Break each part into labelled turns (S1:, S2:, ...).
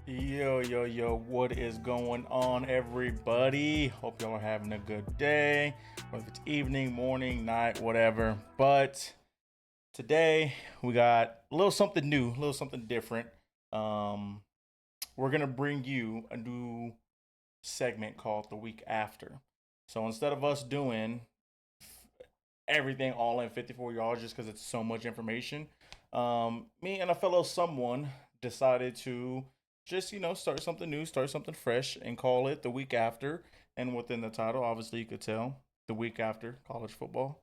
S1: Yo, what is going on, everybody? Hope y'all are having a good day, whether it's evening, morning, night, whatever. But today we got a little something new, a little something different. Um, we're gonna bring you a new segment called The Week After. So instead of us doing everything all in 54 yards just because it's so much information, me and a fellow someone decided to just start something new, start something fresh, and call it The Week After. And within the title, obviously, you could tell The Week After College Football.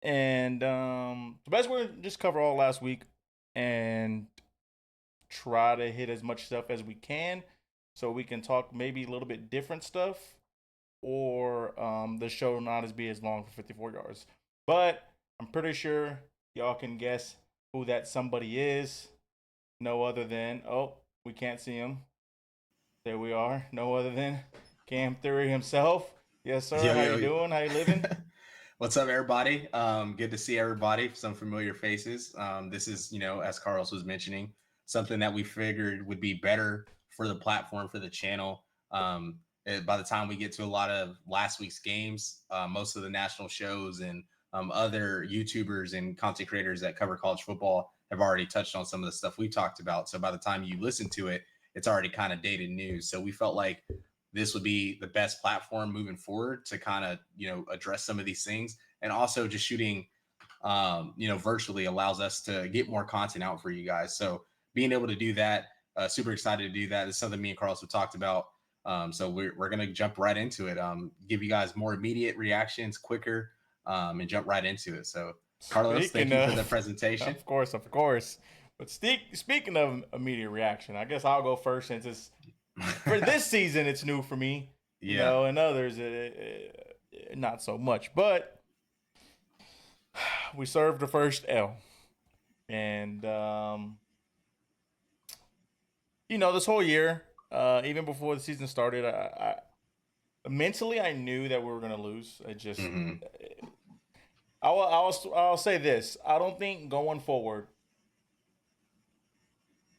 S1: And so basically, we're gonna just cover all last week and try to hit as much stuff as we can so we can talk maybe a little bit different stuff, or the show not as be as long for 54 yards. But I'm pretty sure y'all can guess who that somebody is. No other than, oh, we can't see him. There we are. No other than Cam Theory himself. Yes, sir.
S2: Yo,
S1: How you
S2: yo.
S1: doing? How you living?
S2: What's up, everybody? Good to see everybody. Some familiar faces. This is, as Carlos was mentioning, something that we figured would be better for the platform, for the channel. By the time we get to a lot of last week's games, most of the national shows and other YouTubers and content creators that cover college football have already touched on some of the stuff we talked about. So by the time you listen to it, it's already kind of dated news. So we felt like this would be the best platform moving forward to kind of address some of these things, and also just shooting virtually allows us to get more content out for you guys. So being able to do that, super excited to do that. It's something me and Carlos have talked about. So we're gonna jump right into it. Give you guys more immediate reactions quicker, and jump right into it. So Carlos, thank
S1: Speaking
S2: you for the
S1: of,
S2: presentation.
S1: of course. But speaking of immediate reaction, I guess I'll go first since it's for this season. It's new for me,
S2: Yeah.
S1: and others, not so much. But we served the first L, and this whole year, even before the season started, I mentally I knew that we were gonna lose. I just,
S2: Mm-hmm.
S1: I'll say this: I don't think going forward,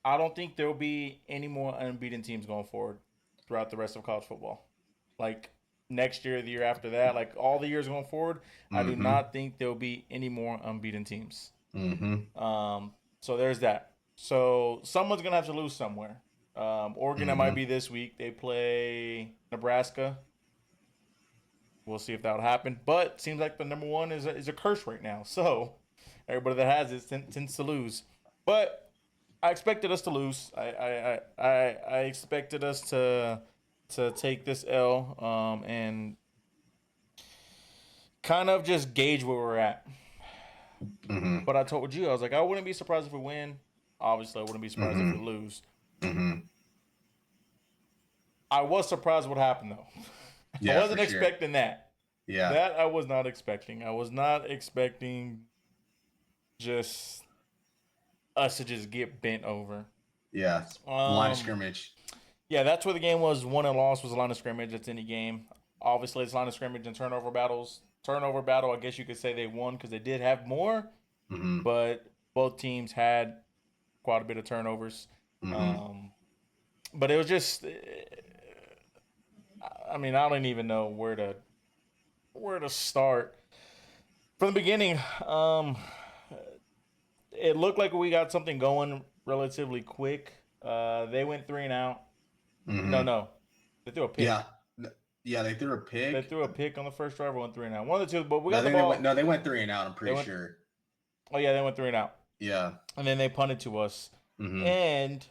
S1: I don't think there'll be any more unbeaten teams going forward throughout the rest of college football. Like next year, the year after that, like all the years going forward, I do
S2: Mm-hmm.
S1: not think there'll be any more unbeaten teams.
S2: Mm-hmm.
S1: So there's that. So someone's gonna have to lose somewhere. Oregon, that might
S2: Mm-hmm.
S1: be this week. They play Nebraska. We'll see if that'll happen. But seems like the number one is a curse right now. So everybody that has it tends to lose. But I expected us to lose. I expected us to take this L, and kind of just gauge where we're at.
S2: Mm-hmm.
S1: But I told you, I was like, I wouldn't be surprised if we win. Obviously, I wouldn't be surprised if
S2: Mm-hmm.
S1: we lose.
S2: Mm-hmm.
S1: I was surprised what happened though. I
S2: Yeah, for
S1: wasn't
S2: sure.
S1: expecting that.
S2: Yeah.
S1: That I was not expecting. I was not expecting just us to just get bent over.
S2: Yeah, the line of
S1: Um,
S2: scrimmage.
S1: yeah, that's where the game was. Won and lost was a line of scrimmage. That's any game. Obviously, it's line of scrimmage and turnover battles. Turnover battle, I guess you could say they won because they did have more,
S2: Mm-hmm.
S1: but both teams had quite a bit of turnovers.
S2: Mm-hmm.
S1: Um, but it was just, I mean, I don't even know where to start. From the beginning, it looked like we got something going relatively quick. They went three and out. No,
S2: Mm-hmm.
S1: no, they threw a
S2: Yeah.
S1: pick.
S2: Yeah, they threw a
S1: They
S2: pick.
S1: threw a pick on the first drive. Went three and out. One of the two, but we
S2: No, I
S1: got the
S2: think they went.
S1: ball.
S2: No, they went three and out. I'm
S1: They
S2: pretty
S1: went.
S2: sure.
S1: Oh yeah, they went three and out,
S2: Yeah.
S1: and then they punted to us,
S2: Mm-hmm.
S1: and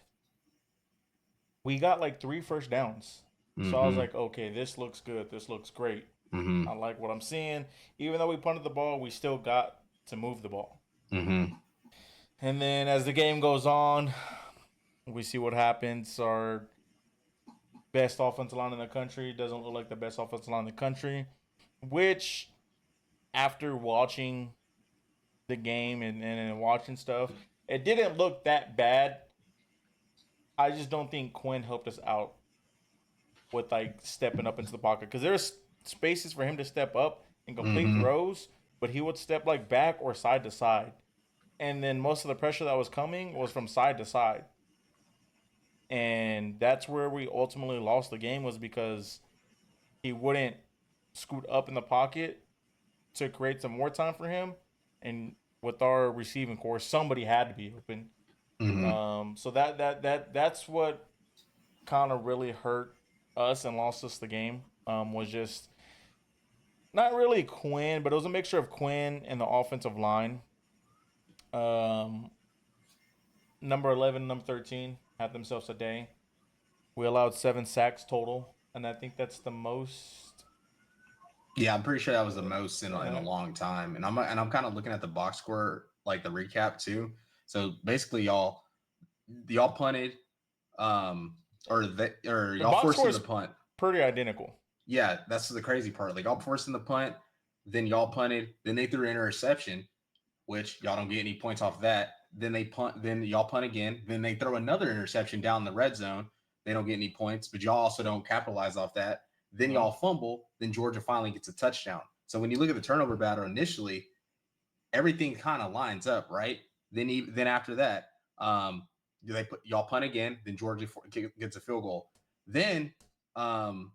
S1: we got like three first downs. So I was
S2: Mm-hmm.
S1: like, okay, this looks good. This looks great.
S2: Mm-hmm.
S1: I like what I'm seeing. Even though we punted the ball, we still got to move the ball.
S2: Mm-hmm.
S1: And then as the game goes on, we see what happens. Our best offensive line in the country doesn't look like the best offensive line in the country, which after watching the game and watching stuff, it didn't look that bad. I just don't think Quinn helped us out with like stepping up into the pocket because there's spaces for him to step up and complete
S2: Mm-hmm.
S1: throws, but he would step like back or side to side. And then most of the pressure that was coming was from side to side. And that's where we ultimately lost the game, was because he wouldn't scoot up in the pocket to create some more time for him. And with our receiving core, somebody had to be open.
S2: Hmm.
S1: So that's what kind of really hurt us and lost us the game. Was just not really Quinn, but it was a mixture of Quinn and the offensive line. Um, number 11, number 13 had themselves a day. We allowed 7 sacks total, and I think that's the most.
S2: Yeah, I'm pretty sure that was the most in a
S1: Uh,
S2: long time. And I'm kind of looking at the box score, like the recap too. So basically, y'all punted, um, or
S1: the
S2: y'all
S1: box
S2: forced
S1: score
S2: in the
S1: is
S2: punt.
S1: pretty identical.
S2: Yeah, that's the crazy part. Like y'all forced in the punt, then y'all punted, then they threw an interception, which y'all don't get any points off of that. Then they punt, then y'all punt again, then they throw another interception down the red zone. They don't get any points, but y'all also don't capitalize off that. Then
S1: No.
S2: y'all fumble, then Georgia finally gets a touchdown. So when you look at the turnover battle initially, everything kind of lines up, right? Then after that, they put y'all punt again, then Georgia gets a field goal. Then um,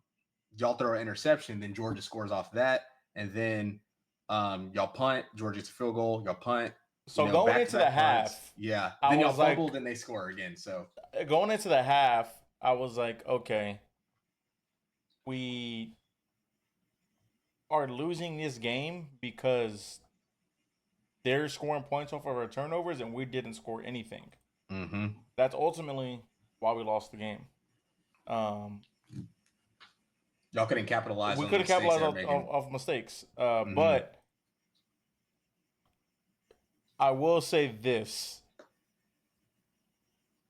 S2: y'all throw an interception, then Georgia scores off that, and then y'all punt, Georgia gets a field goal, y'all punt,
S1: So going
S2: back to
S1: into the
S2: back punts.
S1: half,
S2: Yeah.
S1: I
S2: Then y'all
S1: was
S2: fumble,
S1: like,
S2: then they score again. So
S1: going into the half, I was like, okay, we are losing this game because they're scoring points off of our turnovers and we didn't score anything.
S2: mm-hmm.
S1: That's ultimately why we lost the game. Um,
S2: Y'all couldn't capitalize
S1: we
S2: on the
S1: could have
S2: mistakes
S1: capitalized
S2: they were making.
S1: off mistakes,
S2: Mm-hmm.
S1: but I will say this: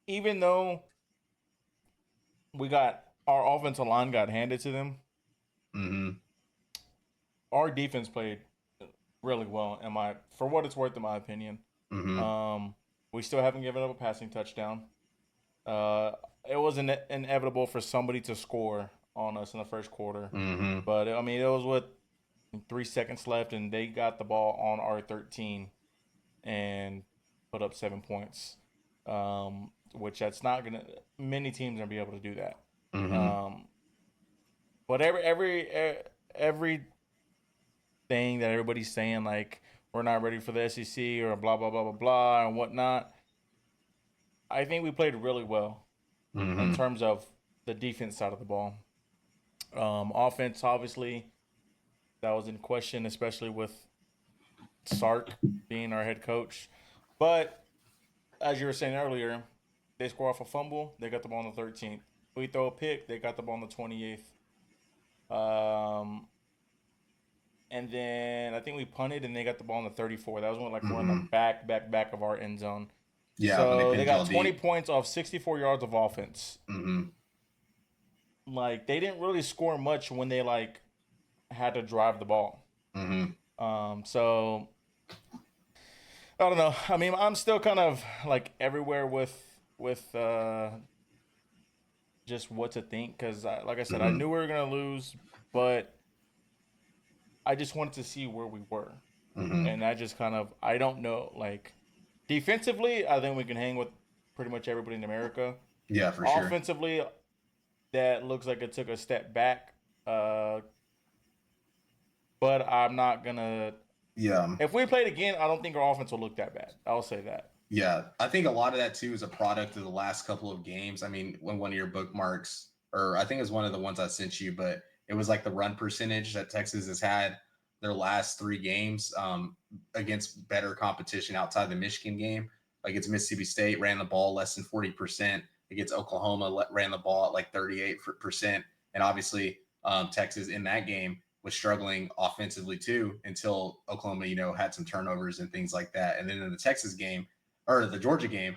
S1: even though we got our offensive line got handed to them,
S2: Mm-hmm.
S1: our defense played really well. For what it's worth, in my opinion,
S2: Mm-hmm.
S1: um, we still haven't given up a passing touchdown. Uh, it was inevitable for somebody to score on us in the first quarter,
S2: Mm-hmm.
S1: but I mean, it was with 3 seconds left, and they got the ball on our 13 and put up 7 points. Which that's not gonna many teams are gonna be able to do that.
S2: Mm-hmm.
S1: Um, but every thing that everybody's saying, like we're not ready for the SEC or blah blah blah blah blah and whatnot, I think we played really well in
S2: Mm-hmm.
S1: terms of the defense side of the ball. Offense, obviously, that was in question, especially with Sark being our head coach. But as you were saying earlier, they score off a fumble, they got the ball on the 13th. We throw a pick, they got the ball on the 28th. Um, and then I think we punted and they got the ball on the 34th. That was when like we're in the
S2: Mm-hmm.
S1: back of our end zone.
S2: Yeah, when they
S1: So they
S2: pinned
S1: got
S2: y'all
S1: 20
S2: deep.
S1: points off 64 yards of offense.
S2: Mm-hmm.
S1: Like they didn't really score much when they like had to drive the ball.
S2: Mm-hmm.
S1: So I don't know. I mean, I'm still kind of like everywhere with just what to think because, like I said, I
S2: Mm-hmm.
S1: knew we were gonna lose, but I just wanted to see where we were,
S2: Mm-hmm.
S1: and I just kind of I don't know. Like defensively, I think we can hang with pretty much everybody in America.
S2: Yeah, for sure.
S1: Offensively, that looks like it took a step back. Uh, but I'm not gonna.
S2: Yeah.
S1: If we played again, I don't think our offense will look that bad. I'll say that.
S2: Yeah, I think a lot of that too is a product of the last couple of games. I mean, when one of your bookmarks, or I think it's one of the ones I sent you, but it was like the run percentage that Texas has had their last 3 games against better competition outside the Michigan game. Like it's Mississippi State ran the ball less than 40%. Against Oklahoma ran the ball at like 38%. And obviously, Texas in that game was struggling offensively too until Oklahoma, had some turnovers and things like that. And then in the Texas game, or the Georgia game,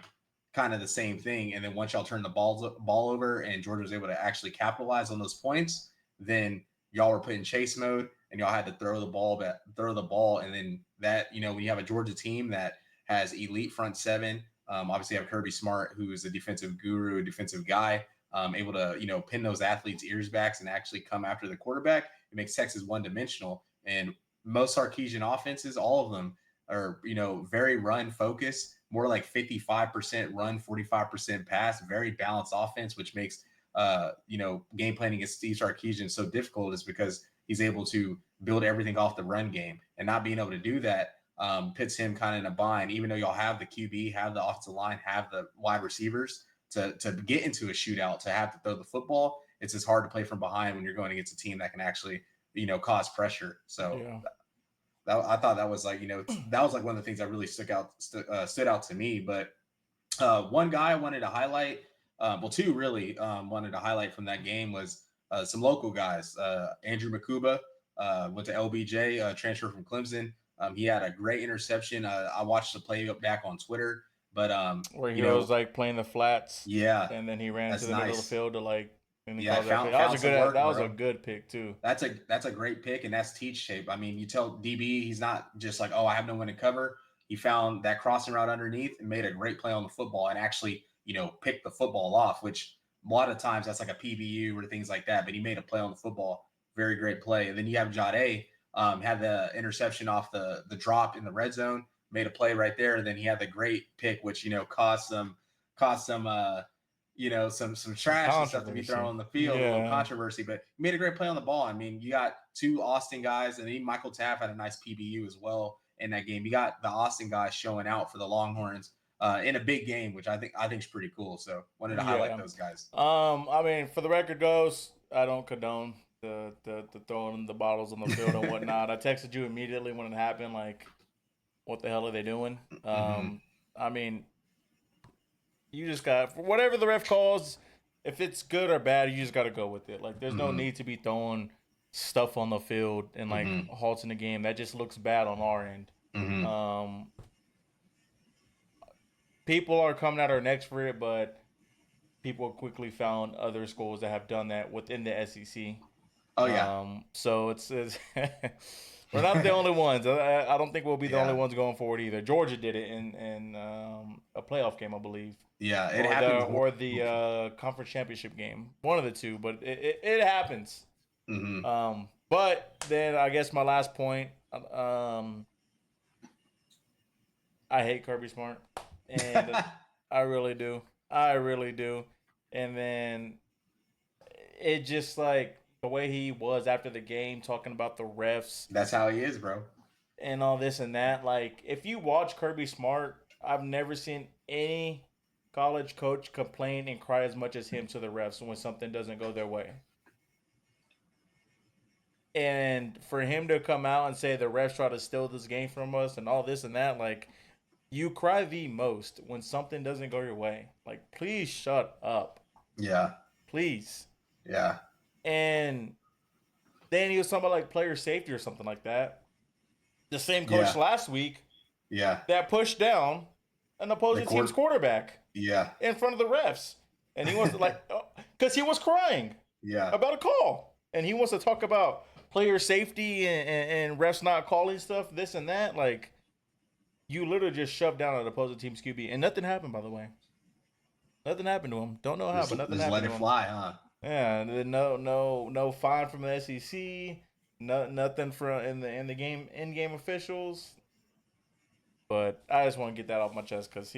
S2: kind of the same thing. And then once y'all turned the ball over and Georgia was able to actually capitalize on those points, then y'all were put in chase mode and y'all had to throw the ball. And then that, when you have a Georgia team that has elite front seven, obviously you have Kirby Smart, who is a defensive guru, a defensive guy, able to, pin those athletes' ears back and actually come after the quarterback. It makes Texas one dimensional. And most Sarkisian offenses, all of them, are very run focused. more like 55% run, 45% pass, very balanced offense, which makes game planning against Steve Sarkisian so difficult is because he's able to build everything off the run game, and not being able to do that puts him kind of in a bind, even though y'all have the QB, have the offensive line, have the wide receivers to get into a shootout, to have to throw the football. It's just hard to play from behind when you're going against a team that can actually, cause pressure. So I thought that was like, that was like one of the things that really stood out to me. But one guy I wanted to highlight, two really wanted to highlight from that game was some local guys. Andrew Makuba went to LBJ, transfer from Clemson. He had a great interception. I watched the play back on Twitter, but
S1: where he was like playing the flats,
S2: yeah,
S1: and then he ran to the middle of the field to like.
S2: Yeah,
S1: that was a good pick too.
S2: That's a great pick, and that's teach shape. I mean, you tell DB he's not just like, oh, I have no one to cover. He found that crossing route underneath and made a great play on the football, and actually, picked the football off, which a lot of times that's like a PBU or things like that. But he made a play on the football, very great play. And then you have Jade had the interception off the drop in the red zone, made a play right there. And then he had the great pick, which cost some some trash and stuff to be thrown on the field, a little controversy, but he made a great play on the ball. I mean, you got two Austin guys, and then Michael Taft had a nice PBU as well in that game. You got the Austin guys showing out for the Longhorns in a big game, which I think is pretty cool. So wanted to highlight those guys.
S1: I mean, for the record goes, I don't condone the throwing the bottles on the field and whatnot. I texted you immediately when it happened, like, what the hell are they doing? I mean, you just got, for whatever the ref calls, if it's good or bad, you just got to go with it. Like, there's no need to be throwing stuff on the field and like halting the game. That just looks bad on our end. People are coming at our necks for it, but people quickly found other schools that have done that within the SEC.
S2: Oh yeah.
S1: So it's we're not the only ones. I don't think we'll be the only ones going forward either. Georgia did it in a playoff game, I believe.
S2: Yeah, it happens.
S1: Or the conference championship game. One of the two, but it happens. But then I guess my last point, I hate Kirby Smart, and I really do. And then it just like the way he was after the game, talking about the refs.
S2: That's how he is, bro.
S1: And all this and that. Like, if you watch Kirby Smart, I've never seen any college coach complain and cry as much as him to the refs when something doesn't go their way. And for him to come out and say the refs try to steal this game from us and all this and that, like, you cry the most when something doesn't go your way. Like, please shut up.
S2: Yeah.
S1: Please.
S2: Yeah.
S1: And then he was talking about like player safety or something like that. The same coach last week.
S2: Yeah.
S1: That pushed down an opposing team's quarterback.
S2: Yeah.
S1: In front of the refs. And he wants to like, because he was crying.
S2: Yeah.
S1: About a call. And he wants to talk about player safety and refs not calling stuff, this and that. Like, you literally just shoved down an opposing team's QB. And nothing happened, by the way. Nothing happened to him. Don't know how, but nothing happened to him.
S2: Just let it fly, huh?
S1: Yeah, no fine from the SEC, nothing from in game officials. But I just want to get that off my chest because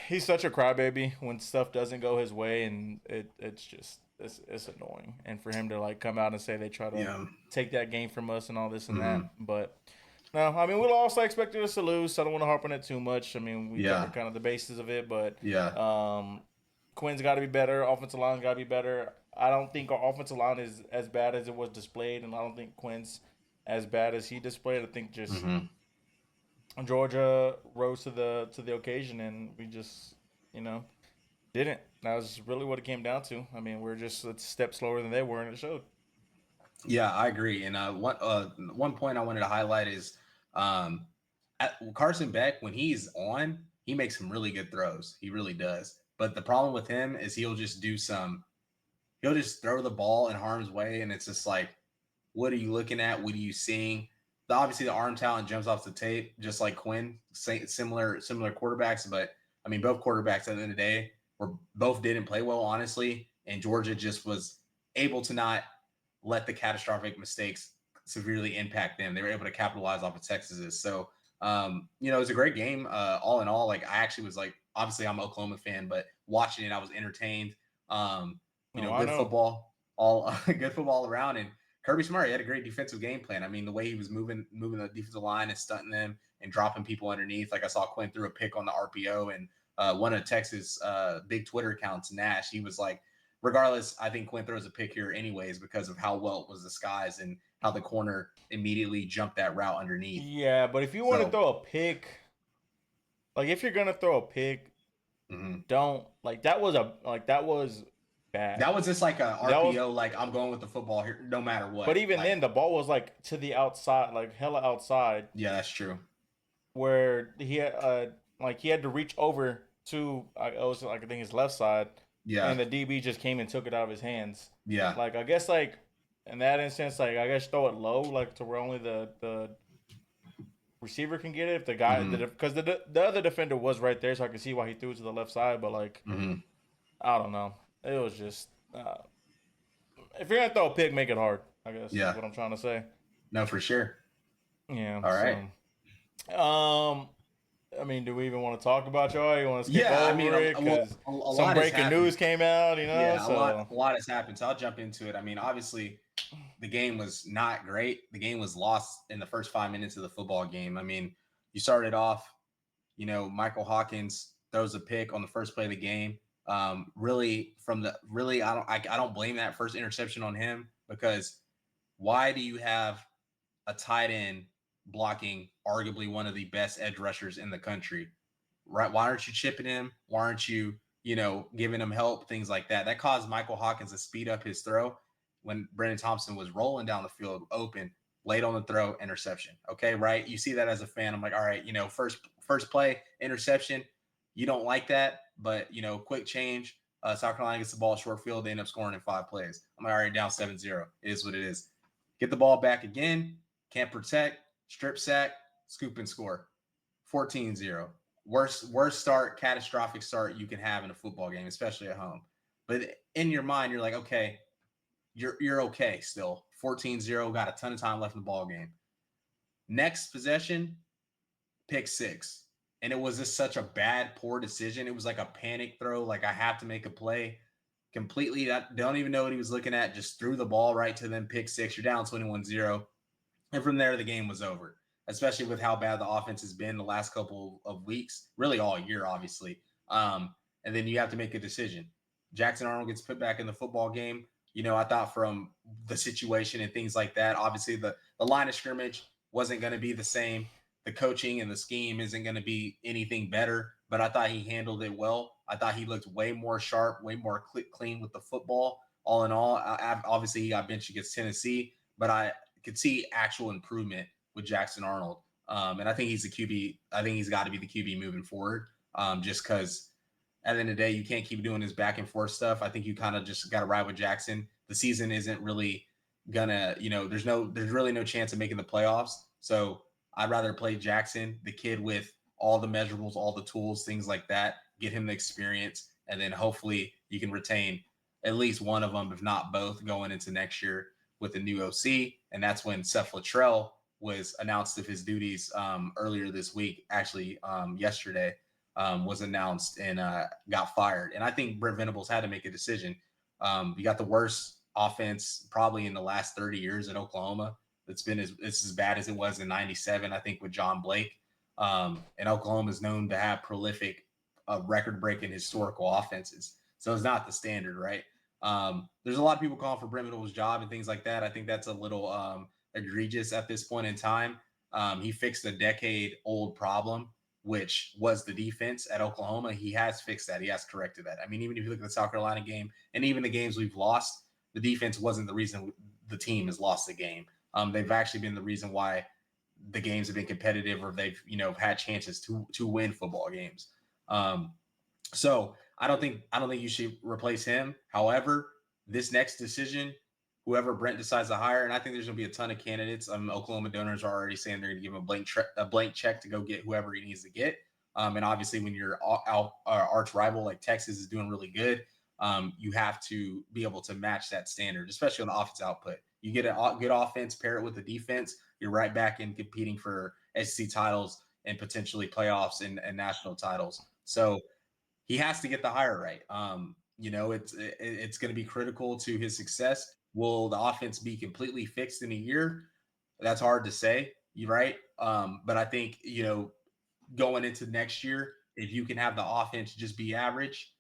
S1: he's such a crybaby when stuff doesn't go his way, and it's annoying. And for him to like come out and say they try to take that game from us and all this and that, but no, I mean we'll also expect us to lose. So I don't want to harp on it too much. I mean we covered kind of the basis of it, but Quinn's got to be better. Offensive line's got to be better. I don't think our offensive line is as bad as it was displayed, and I don't think Quinn's as bad as he displayed. I think just Georgia rose to the occasion, and we just didn't. That was really what it came down to. I mean, we're just a step slower than they were, and it showed.
S2: Yeah, I agree. And one point I wanted to highlight is Carson Beck, when he's on, he makes some really good throws. He really does. But the problem with him is he'll just throw the ball in harm's way, and it's just like, what are you looking at? What are you seeing? Obviously, the arm talent jumps off the tape, just like Quinn. Similar quarterbacks, but I mean, both quarterbacks at the end of the day both didn't play well, honestly. And Georgia just was able to not let the catastrophic mistakes severely impact them. They were able to capitalize off of Texas's. So You know, it was a great game. All in all, like I actually was like, obviously I'm an Oklahoma fan, but watching it, I was entertained. You
S1: No,
S2: know,
S1: I
S2: good
S1: know.
S2: football, all good football all around. And Kirby Smart had a great defensive game plan. I mean, the way he was moving the defensive line and stunting them and dropping people underneath. Like I saw Quinn threw a pick on the RPO, and one of Texas big Twitter accounts, Nash, he was like, regardless, I think Quinn throws a pick here anyways because of how well it was disguised and how the corner immediately jumped that route underneath.
S1: Yeah, but if you want to
S2: So
S1: throw a pick, like if you're gonna throw a pick,
S2: mhm.
S1: don't like that was bad.
S2: That was just like a
S1: That was,
S2: RPO, like I'm going with the football here, no matter
S1: but
S2: what.
S1: even
S2: Like,
S1: then, the ball was like to the outside, like hella outside,
S2: yeah, that's true.
S1: where he had to reach over to it was like I think his left side,
S2: Yeah,
S1: and the DB just came and took it out of his hands.
S2: yeah.
S1: Like I guess like in that instance, like I guess throw it low, like to where only the receiver can get it. If the guy,
S2: Hmm.
S1: because the other defender was right there, so I can see why he threw it to the left side. But like
S2: Hmm.
S1: I don't know, it was just if you're gonna throw a pick, make it hard. I guess is
S2: Yeah,
S1: what I'm trying to say.
S2: no, for sure.
S1: Yeah.
S2: All right.
S1: So I mean, do we even want to talk about y'all? You want to skip
S2: Yeah, I mean,
S1: over it
S2: well,
S1: because
S2: a
S1: some
S2: lot has
S1: breaking
S2: happened.
S1: news came out, you know?
S2: Yeah,
S1: So
S2: a lot has happened. So I'll jump into it. I mean, obviously, the game was not great. The game was lost in the first 5 minutes of the football game. I mean, you started off, you know, Michael Hawkins throws a pick on the first play of the game. Really, I don't blame that first interception on him because why do you have a tight end blocking arguably one of the best edge rushers in the country? Right? Why aren't you chipping him? Why aren't you, you know, giving him help? Things like that. That caused Michael Hawkins to speed up his throw when Brennan Thompson was rolling down the field open, late on the throw, interception. Okay, right? You see that as a fan. I'm like, all right, you know, first play, interception. You don't like that, but you know, quick change. South Carolina gets the ball short field. They end up scoring in 5 plays. I'm like, all right, down 7-0. It is what it is. Get the ball back again. Can't protect. Strip sack. Scoop and score. 14-0. Worst start, catastrophic start you can have in a football game, especially at home. But in your mind, you're like, okay, you're okay still. 14-0, got a ton of time left in the ball game. Next possession, pick six. And it was just such a bad, poor decision. It was like a panic throw, like I have to make a play. Completely, don't even know what he was looking at. Just threw the ball right to them, pick six. You're down 21-0. And from there, the game was over, especially with how bad the offense has been the last couple of weeks, really all year, obviously. And then you have to make a decision. Jackson Arnold gets put back in the football game. You know, I thought from the situation and things like that, obviously the line of scrimmage wasn't going to be the same. The coaching and the scheme isn't going to be anything better, but I thought he handled it well. I thought he looked way more sharp, way more clean with the football. All in all, obviously he got benched against Tennessee, but I could see actual improvement with Jackson Arnold. And I think he's the QB. I think he's got to be the QB moving forward. Just because at the end of the day, you can't keep doing this back and forth stuff. I think you kind of just got to ride with Jackson. The season isn't really gonna, you know, there's really no chance of making the playoffs. So I'd rather play Jackson, the kid with all the measurables, all the tools, things like that, get him the experience, and then hopefully you can retain at least one of them, if not both, going into next year with the new OC. And that's when Seth Luttrell was announced of his duties earlier this week, actually yesterday, was announced and got fired. And I think Brent Venables had to make a decision. You got the worst offense probably in the last 30 years in Oklahoma. It's as bad as it was in '97, I think, with John Blake. And Oklahoma is known to have prolific, record-breaking historical offenses. So it's not the standard, right? There's a lot of people calling for Brent Venables' job and things like that. I think that's a little egregious at this point in time. He fixed a decade-old problem, which was the defense at Oklahoma. He has fixed that. He has corrected that. I mean, even if you look at the South Carolina game and even the games we've lost, the defense wasn't the reason the team has lost the game. They've actually been the reason why the games have been competitive or they've, you know, had chances to win football games. So I don't think you should replace him. However, this next decision, whoever Brent decides to hire, and I think there's going to be a ton of candidates. Oklahoma donors are already saying they're going to give him a blank check to go get whoever he needs to get. And obviously, when your arch rival like Texas is doing really good, you have to be able to match that standard, especially on the offense output. You get a good offense, pair it with the defense, you're right back in competing for SEC titles. and potentially playoffs and national titles. So he has to get the hire right. It's going to be critical to his success. Will the offense be completely fixed in a year? That's hard to say. You're right. But I think, going into next year, if you can have the offense just be average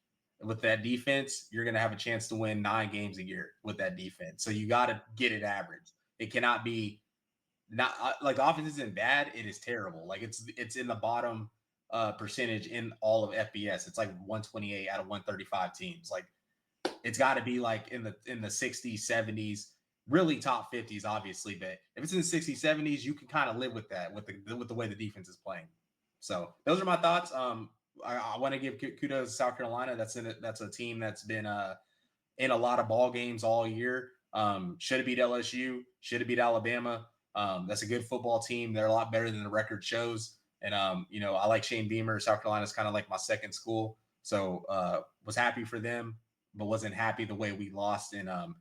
S2: with that defense, you're going to have a chance to win 9 games a year with that defense. So you got to get it average. It cannot be not like the offense isn't bad. It is terrible. Like it's in the bottom percentage in all of FBS. It's like 128 out of 135 teams. Like it's got to be like in the 60s, 70s, really top 50s, obviously. But if it's in the 60s, 70s, you can kind of live with that with the way the defense is playing. So those are my thoughts. I want to give kudos to South Carolina. That's a team that's been in a lot of ball games all year. Should have beat LSU. Should have beat Alabama. That's a good football team. They're a lot better than the record shows. And I like Shane Beamer. South Carolina's kind of like my second school. So was happy for them, but wasn't happy the way we lost. And I'm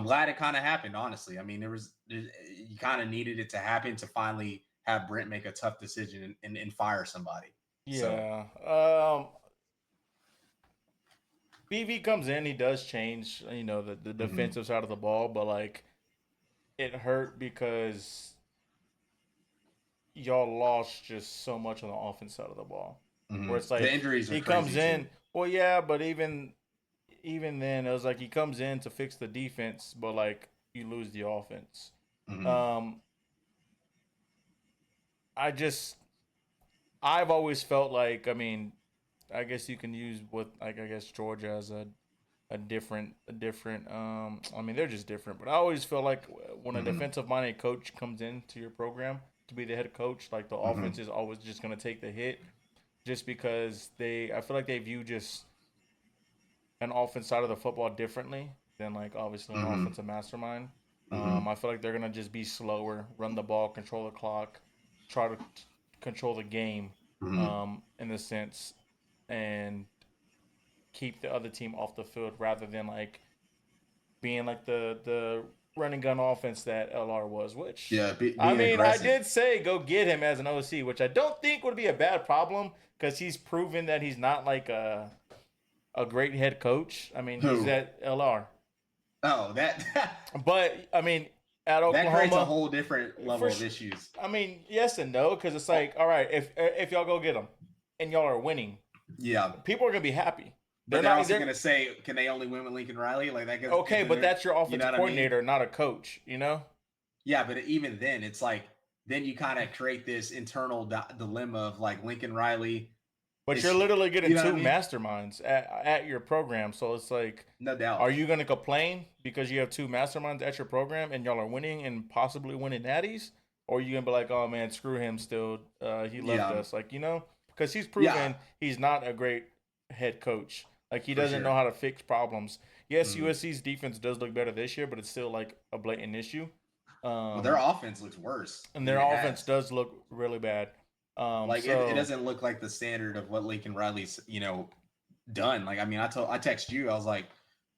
S2: glad it kind of happened, honestly. I mean, you kind of needed it to happen to finally have Brent make a tough decision and fire somebody.
S1: Yeah. BV comes in, he does change, the defensive side of the ball, but like it hurt because y'all lost just so much on the offense side of the ball. Where it's like
S2: the injuries
S1: he comes in, too. Well, yeah, but even then, it was like he comes in to fix the defense, but like you lose the offense. I've always felt like, I mean, I guess you can use Georgia as a different. I mean, they're just different, but I always feel like when a defensive minded coach comes into your program to be the head coach, like the offense is always just going to take the hit, just because I feel like they view just an offense side of the football differently than like obviously an offensive mastermind. I feel like they're gonna just be slower, run the ball, control the clock, try to control the game, in the sense, and keep the other team off the field rather than like being like the running gun offense that LR was. Which I did say go get him as an OC, which I don't think would be a bad problem because he's proven that he's not like a great head coach. I mean, he's at LR.
S2: Oh, that.
S1: But I mean, at Oklahoma,
S2: that creates a whole different level of issues.
S1: I mean, yes and no, because it's like, all right, if y'all go get them and y'all are winning,
S2: yeah,
S1: people are gonna be happy.
S2: They're also gonna say, can they only win with Lincoln Riley? Like that.
S1: Okay, but that's your offensive coordinator, not a coach.
S2: Yeah, but even then, it's like then you kind of create this internal dilemma of like Lincoln Riley.
S1: But you're literally getting two masterminds at your program. So it's like,
S2: no doubt.
S1: Are you going to complain because you have two masterminds at your program and y'all are winning and possibly winning natties? Or are you going to be like, oh, man, screw him still. He left us. Like, because he's proven he's not a great head coach. Like, he doesn't know how to fix problems. Yes, USC's defense does look better this year, but it's still like a blatant issue.
S2: Well, their offense looks worse.
S1: And their offense does look really bad.
S2: It doesn't look like the standard of what Lincoln Riley's, done. Like, I mean, I text you, I was like,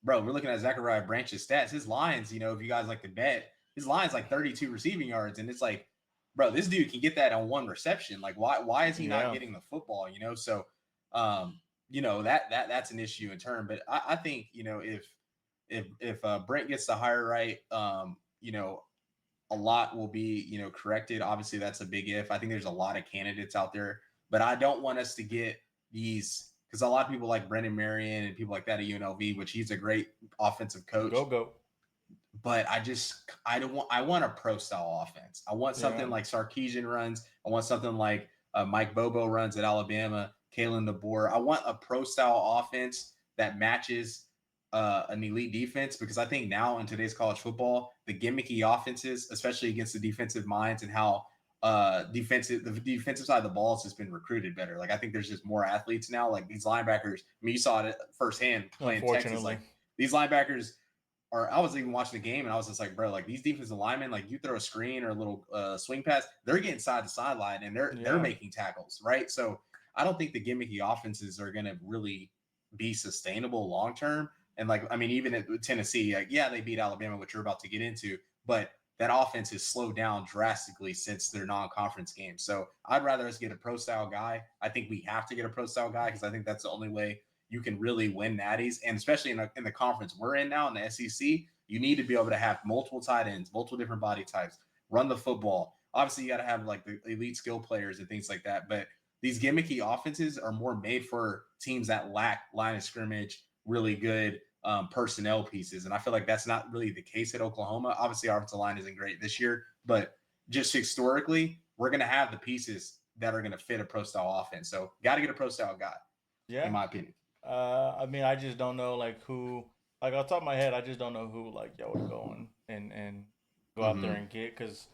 S2: bro, we're looking at Zachariah Branch's stats. His lines, if you guys like to bet, his line's like 32 receiving yards. And it's like, bro, this dude can get that on one reception. Like, why is he not getting the football, So, that's an issue in turn. But I think, if Brent gets the hire right, a lot will be, corrected. Obviously, that's a big if. I think there's a lot of candidates out there, but I don't want us to get these because a lot of people like Brendan Marion and people like that at UNLV, which he's a great offensive coach.
S1: Go.
S2: But I want a pro style offense. I want something like Sarkisian runs. I want something like Mike Bobo runs at Alabama, Kalen DeBoer. I want a pro style offense that matches an elite defense, because I think now in today's college football, the gimmicky offenses, especially against the defensive minds and how the defensive side of the ball has just been recruited better. Like, I think there's just more athletes now. Like these linebackers, I mean, you saw it firsthand playing Texas. Like these linebackers I was even watching the game and I was just like, bro, like these defensive linemen, like you throw a screen or a little swing pass, they're getting side to sideline and they're making tackles, right? So I don't think the gimmicky offenses are going to really be sustainable long term. And like, I mean, even at Tennessee, like, yeah, they beat Alabama, which you're about to get into, but that offense has slowed down drastically since their non-conference games. So I'd rather us get a pro-style guy. I think we have to get a pro-style guy because I think that's the only way you can really win natties. And especially in the conference we're in now, in the SEC, you need to be able to have multiple tight ends, multiple different body types, run the football. Obviously, you got to have like the elite skill players and things like that. But these gimmicky offenses are more made for teams that lack line of scrimmage, really good personnel pieces. And I feel like that's not really the case at Oklahoma. Obviously, our offensive line isn't great this year, but just historically, we're going to have the pieces that are going to fit a pro style offense. So, got to get a pro style guy, in my opinion.
S1: I mean, I just don't know like who. Like off the top of my head, I just don't know who like y'all would go and go out there and get because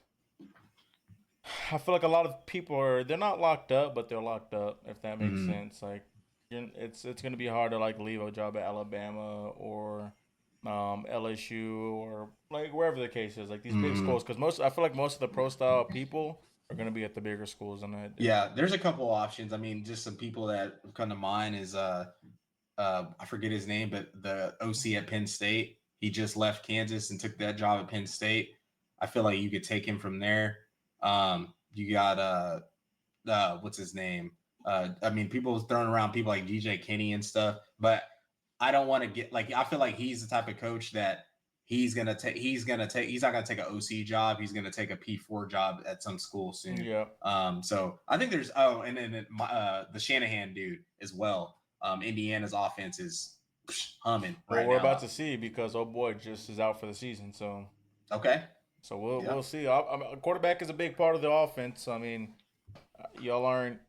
S1: I feel like a lot of people they're not locked up, but they're locked up if that makes sense. Like it's gonna be hard to like leave a job at Alabama or LSU or like wherever the case is, like these big schools. Because I feel like most of the pro style people are gonna be at the bigger schools than that.
S2: Yeah, there's a couple of options. I mean, just some people that come to mind is I forget his name, but the OC at Penn State. He just left Kansas and took that job at Penn State. I feel like you could take him from there. You got what's his name? I mean, people throwing around people like DJ Kenny and stuff, but I don't want to get like I feel like he's the type of coach that he's not gonna take an OC job. He's gonna take a P4 job at some school soon.
S1: Yeah.
S2: So I think there's and then the Shanahan dude as well. Indiana's offense is humming right now.
S1: We're about to see because oh boy just is out for the season. So
S2: okay.
S1: So we'll see. I mean, quarterback is a big part of the offense. I mean, y'all aren't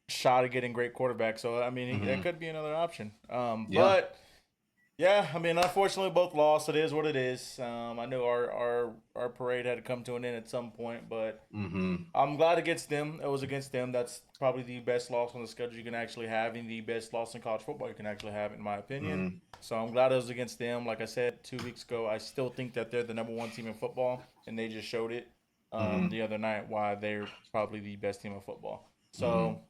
S1: shy of getting great quarterbacks, so I mean that could be another option. But yeah, I mean, unfortunately, both lost. It is what it is. I knew our parade had to come to an end at some point, but I'm glad against them. It was against them. That's probably the best loss on the schedule you can actually have, and the best loss in college football you can actually have, in my opinion. So I'm glad it was against them. Like I said 2 weeks ago, I still think that they're the number one team in football, and they just showed it the other night why they're probably the best team in football. So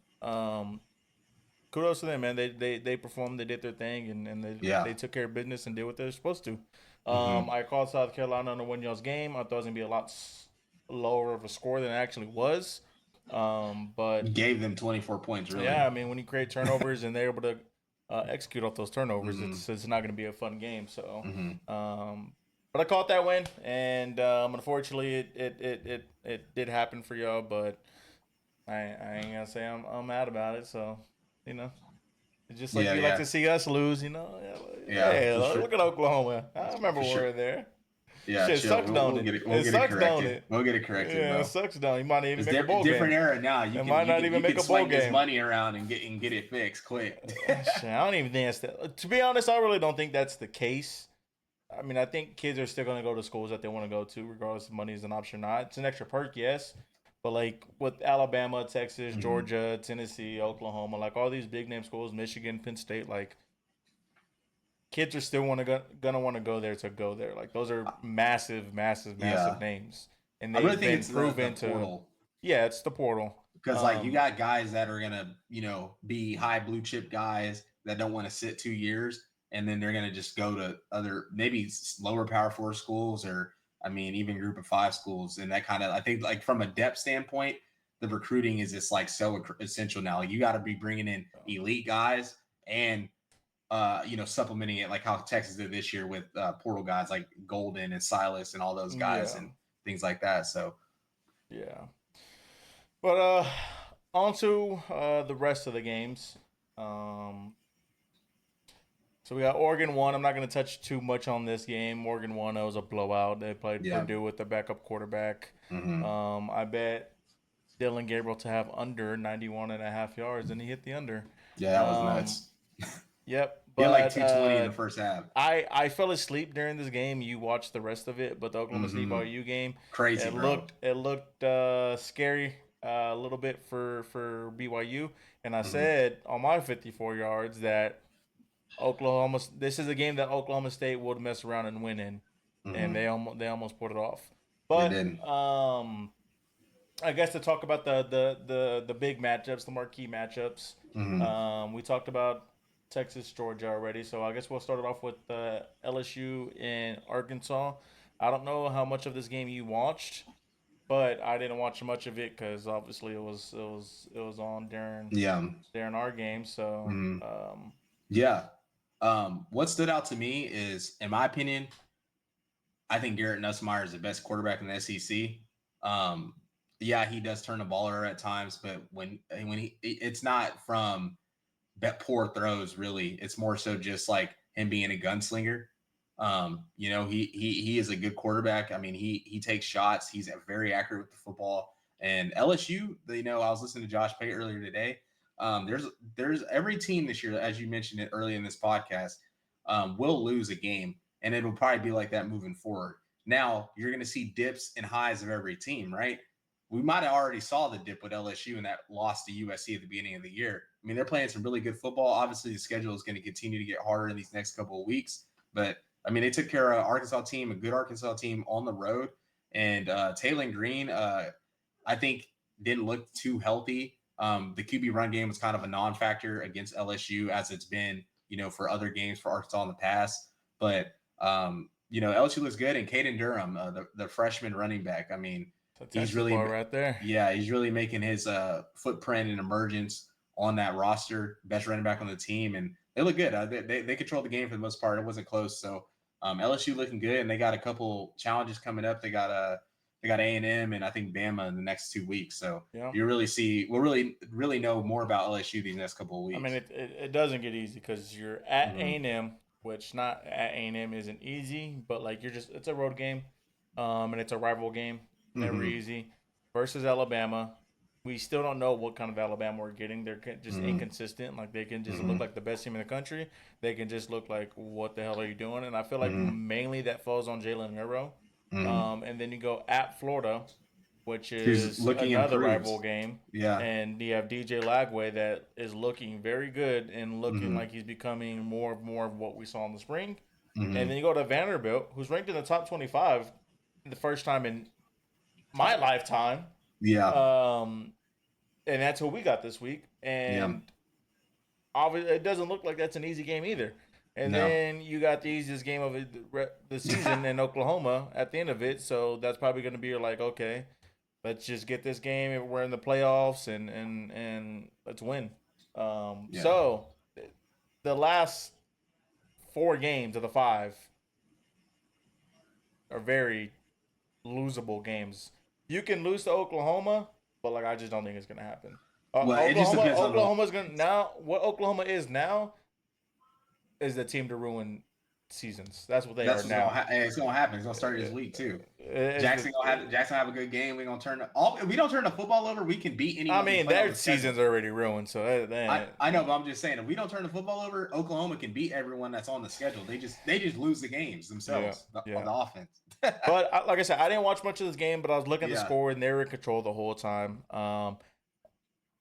S1: kudos to them, man. They performed, they did their thing, and they took care of business and did what they're supposed to. I called South Carolina on the win y'all's game. I thought it was gonna be a lot lower of a score than it actually was. But
S2: gave them 24 points, really.
S1: Yeah, I mean, when you create turnovers and they're able to execute off those turnovers, it's not going to be a fun game. So, but I caught that win, and unfortunately, it did happen for y'all. But I ain't gonna say I'm mad about it. So, you know, it's just like you like to see us lose. You know, hey, look at Oklahoma. I remember we were there.
S2: Yeah,
S1: shit sucks, don't it? It sucks, don't it?
S2: We'll get it corrected.
S1: Yeah,
S2: bro.
S1: It sucks, don't it? You might not even make a bowl
S2: different
S1: game.
S2: era now. You might not even make a bowl game. This money around and get it fixed quick.
S1: Shit, I don't even think that's that. To be honest, I really don't think that's the case. I mean, I think kids are still going to go to schools that they want to go to, regardless if money is an option or not. It's an extra perk, yes. But like with Alabama, Texas, Georgia, Tennessee, Oklahoma, like all these big name schools, Michigan, Penn State, like kids are still gonna want to go there to go there. Like those are massive names, and they've been proven to. Yeah, it's the portal.
S2: Because like you got guys that are gonna be high blue chip guys that don't want to sit 2 years, and then they're gonna just go to other maybe lower Power 4 schools or even Group of 5 schools, and that kind of I think like from a depth standpoint, the recruiting is just like so essential now. Like, you got to be bringing in elite guys and supplementing it like how Texas did this year with portal guys like Golden and Silas and all those guys and things like that. So,
S1: yeah. But on to the rest of the games. So we got Oregon won. I'm not going to touch too much on this game. Oregon won. It was a blowout. They played Purdue with the backup quarterback. I bet Dylan Gabriel to have under 91.5 yards, and he hit the under.
S2: Yeah, that was nuts.
S1: Yep.
S2: He had like 220 in the first half.
S1: I fell asleep during this game. You watched the rest of it, but the Oklahoma State BYU game,
S2: crazy.
S1: It looked scary a little bit for BYU, and I said on my 54 yards that this is a game that Oklahoma State would mess around and win in, and they almost put it off. But I guess to talk about the big matchups, the marquee matchups, we talked about Texas, Georgia already, so I guess we'll start it off with LSU and Arkansas. I don't know how much of this game you watched, but I didn't watch much of it because obviously it was on
S2: Yeah.
S1: during our game. So
S2: Mhm. Yeah. What stood out to me is, in my opinion, I think Garrett Nussmeier is the best quarterback in the SEC. Um, yeah, he does turn the ball over at times, but when it's not from poor throws really. It's more so just like him being a gunslinger. He is a good quarterback. I mean, he takes shots. He's very accurate with the football. And LSU, I was listening to Josh Pate earlier today. There's every team this year, as you mentioned it early in this podcast, will lose a game, and it'll probably be like that moving forward. Now you're going to see dips and highs of every team, right? We might have already saw the dip with LSU and that loss to USC at the beginning of the year. I mean, they're playing some really good football. Obviously, the schedule is going to continue to get harder in these next couple of weeks. But I mean, they took care of Arkansas team, a good Arkansas team on the road. And Taylor Green, I think, didn't look too healthy. The QB run game was kind of a non-factor against LSU, as it's been, for other games for Arkansas in the past. But LSU looks good, and Caden Durham, the freshman running back. I mean, he's
S1: Texas
S2: really,
S1: boy right there.
S2: yeah, he's really making his footprint and emergence on that roster. Best running back on the team, and they look good. They control the game for the most part. It wasn't close. So LSU looking good, and they got a couple challenges coming up. They got A&M and I think Bama in the next 2 weeks. So
S1: Yeah.
S2: we'll really know more about LSU these next couple of weeks.
S1: I mean, it doesn't get easy because you're at A&M, which not at A&M isn't easy, but like it's a road game, and it's a rival game, never easy. Versus Alabama, we still don't know what kind of Alabama we're getting. They're just inconsistent. Like they can just look like the best team in the country. They can just look like, what the hell are you doing? And I feel like mainly that falls on Jalen Milroe. And then you go at Florida, which is another rival game.
S2: Yeah.
S1: And you have DJ Lagway that is looking very good and looking like he's becoming more of what we saw in the spring. And then you go to Vanderbilt, who's ranked in the top 25 the first time in my lifetime.
S2: Yeah.
S1: And that's who we got this week. And obviously, it doesn't look like that's an easy game either. And then you got the easiest game of the season in Oklahoma at the end of it. So that's probably going to be like, okay, let's just get this game. We're in the playoffs and let's win. So the last 4 games of the 5 are very losable games. You can lose to Oklahoma, but like I just don't think it's gonna happen.
S2: It just depends on
S1: Oklahoma's gonna now. What Oklahoma is now is the team to ruin seasons. That's what they are now.
S2: It's gonna happen. It's gonna start this week too. Jackson have a good game. We don't turn the football over. We can beat anyone.
S1: I mean, their season's already ruined. So
S2: I know, but I'm just saying, if we don't turn the football over, Oklahoma can beat everyone that's on the schedule. They just lose the games themselves on the offense.
S1: But like I said, I didn't watch much of this game, but I was looking at the score and they were in control the whole time.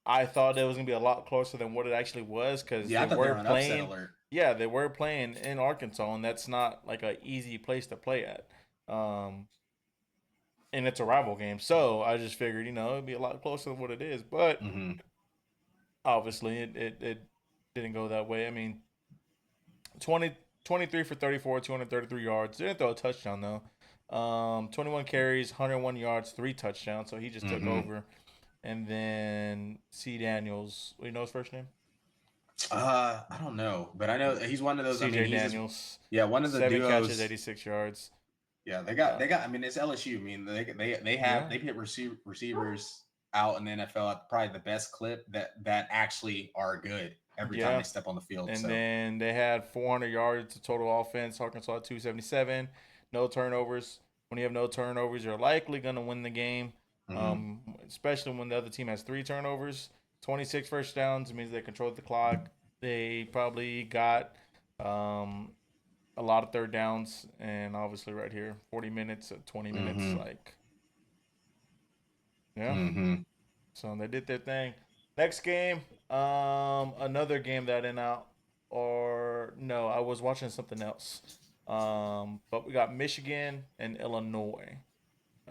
S1: I thought it was gonna be a lot closer than what it actually was because they were playing. Yeah, they were playing in Arkansas, and that's not like an easy place to play at. And it's a rival game, so I just figured, it'd be a lot closer than what it is. But obviously, it didn't go that way. I mean, 23 for 34, 233 yards. Didn't throw a touchdown though. 21 carries, 101 yards, 3 touchdowns. So he just took over. And then C. Daniels, you know his first name?
S2: I don't know, but I know he's one of those.
S1: CJ Daniels.
S2: One of the
S1: 7
S2: duos.
S1: catches, 86 yards.
S2: Yeah, they got. I mean, it's LSU. I mean, they hit receivers out in the NFL at probably the best clip that actually are good every time they step on the field.
S1: And then they had 400 yards of total offense. Arkansas at 277. No turnovers. When you have no turnovers, you're likely going to win the game. Especially when the other team has 3 turnovers. 26 first downs means they controlled the clock. They probably got a lot of third downs, and obviously right here, 40 minutes, 20 minutes, So they did their thing. Next game, another game that I was watching something else. But we got Michigan and Illinois.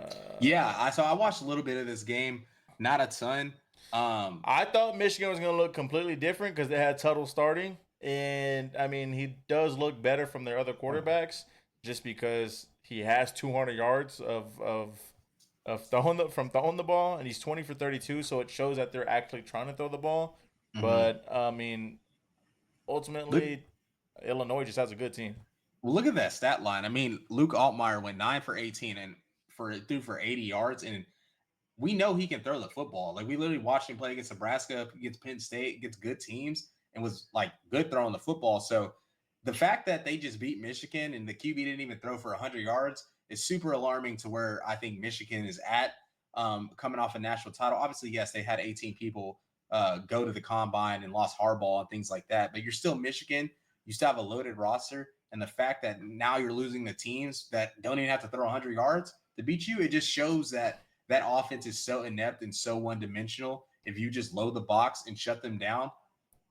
S2: So I watched a little bit of this game, not a ton.
S1: I thought Michigan was going to look completely different because they had Tuttle starting. And, I mean, he does look better from their other quarterbacks. just because he has 200 yards of throwing the ball, and he's 20 for 32, so it shows that they're actually trying to throw the ball.
S2: Mhm.
S1: But I mean,
S2: Look,
S1: ultimately, Illinois just has a good team.
S2: well, look at that stat line. I mean, Luke Altmaier went 9 for 18 and threw for 80 yards, and we know he can throw the football. Like we literally watched him play against Nebraska, against Penn State, against good teams, and was like good throwing the football. So the fact that they just beat Michigan and the QB didn't even throw for 100 yards is super alarming to where I think Michigan is at, coming off a national title. Obviously, yes, they had 18 people go to the combine and lost Harbaugh and things like that, but you're still Michigan. You still have a loaded roster. And the fact that now you're losing the teams that don't even have to throw 100 yards to beat you, it just shows that that offense is so inept and so one dimensional. If you just load the box and shut them down,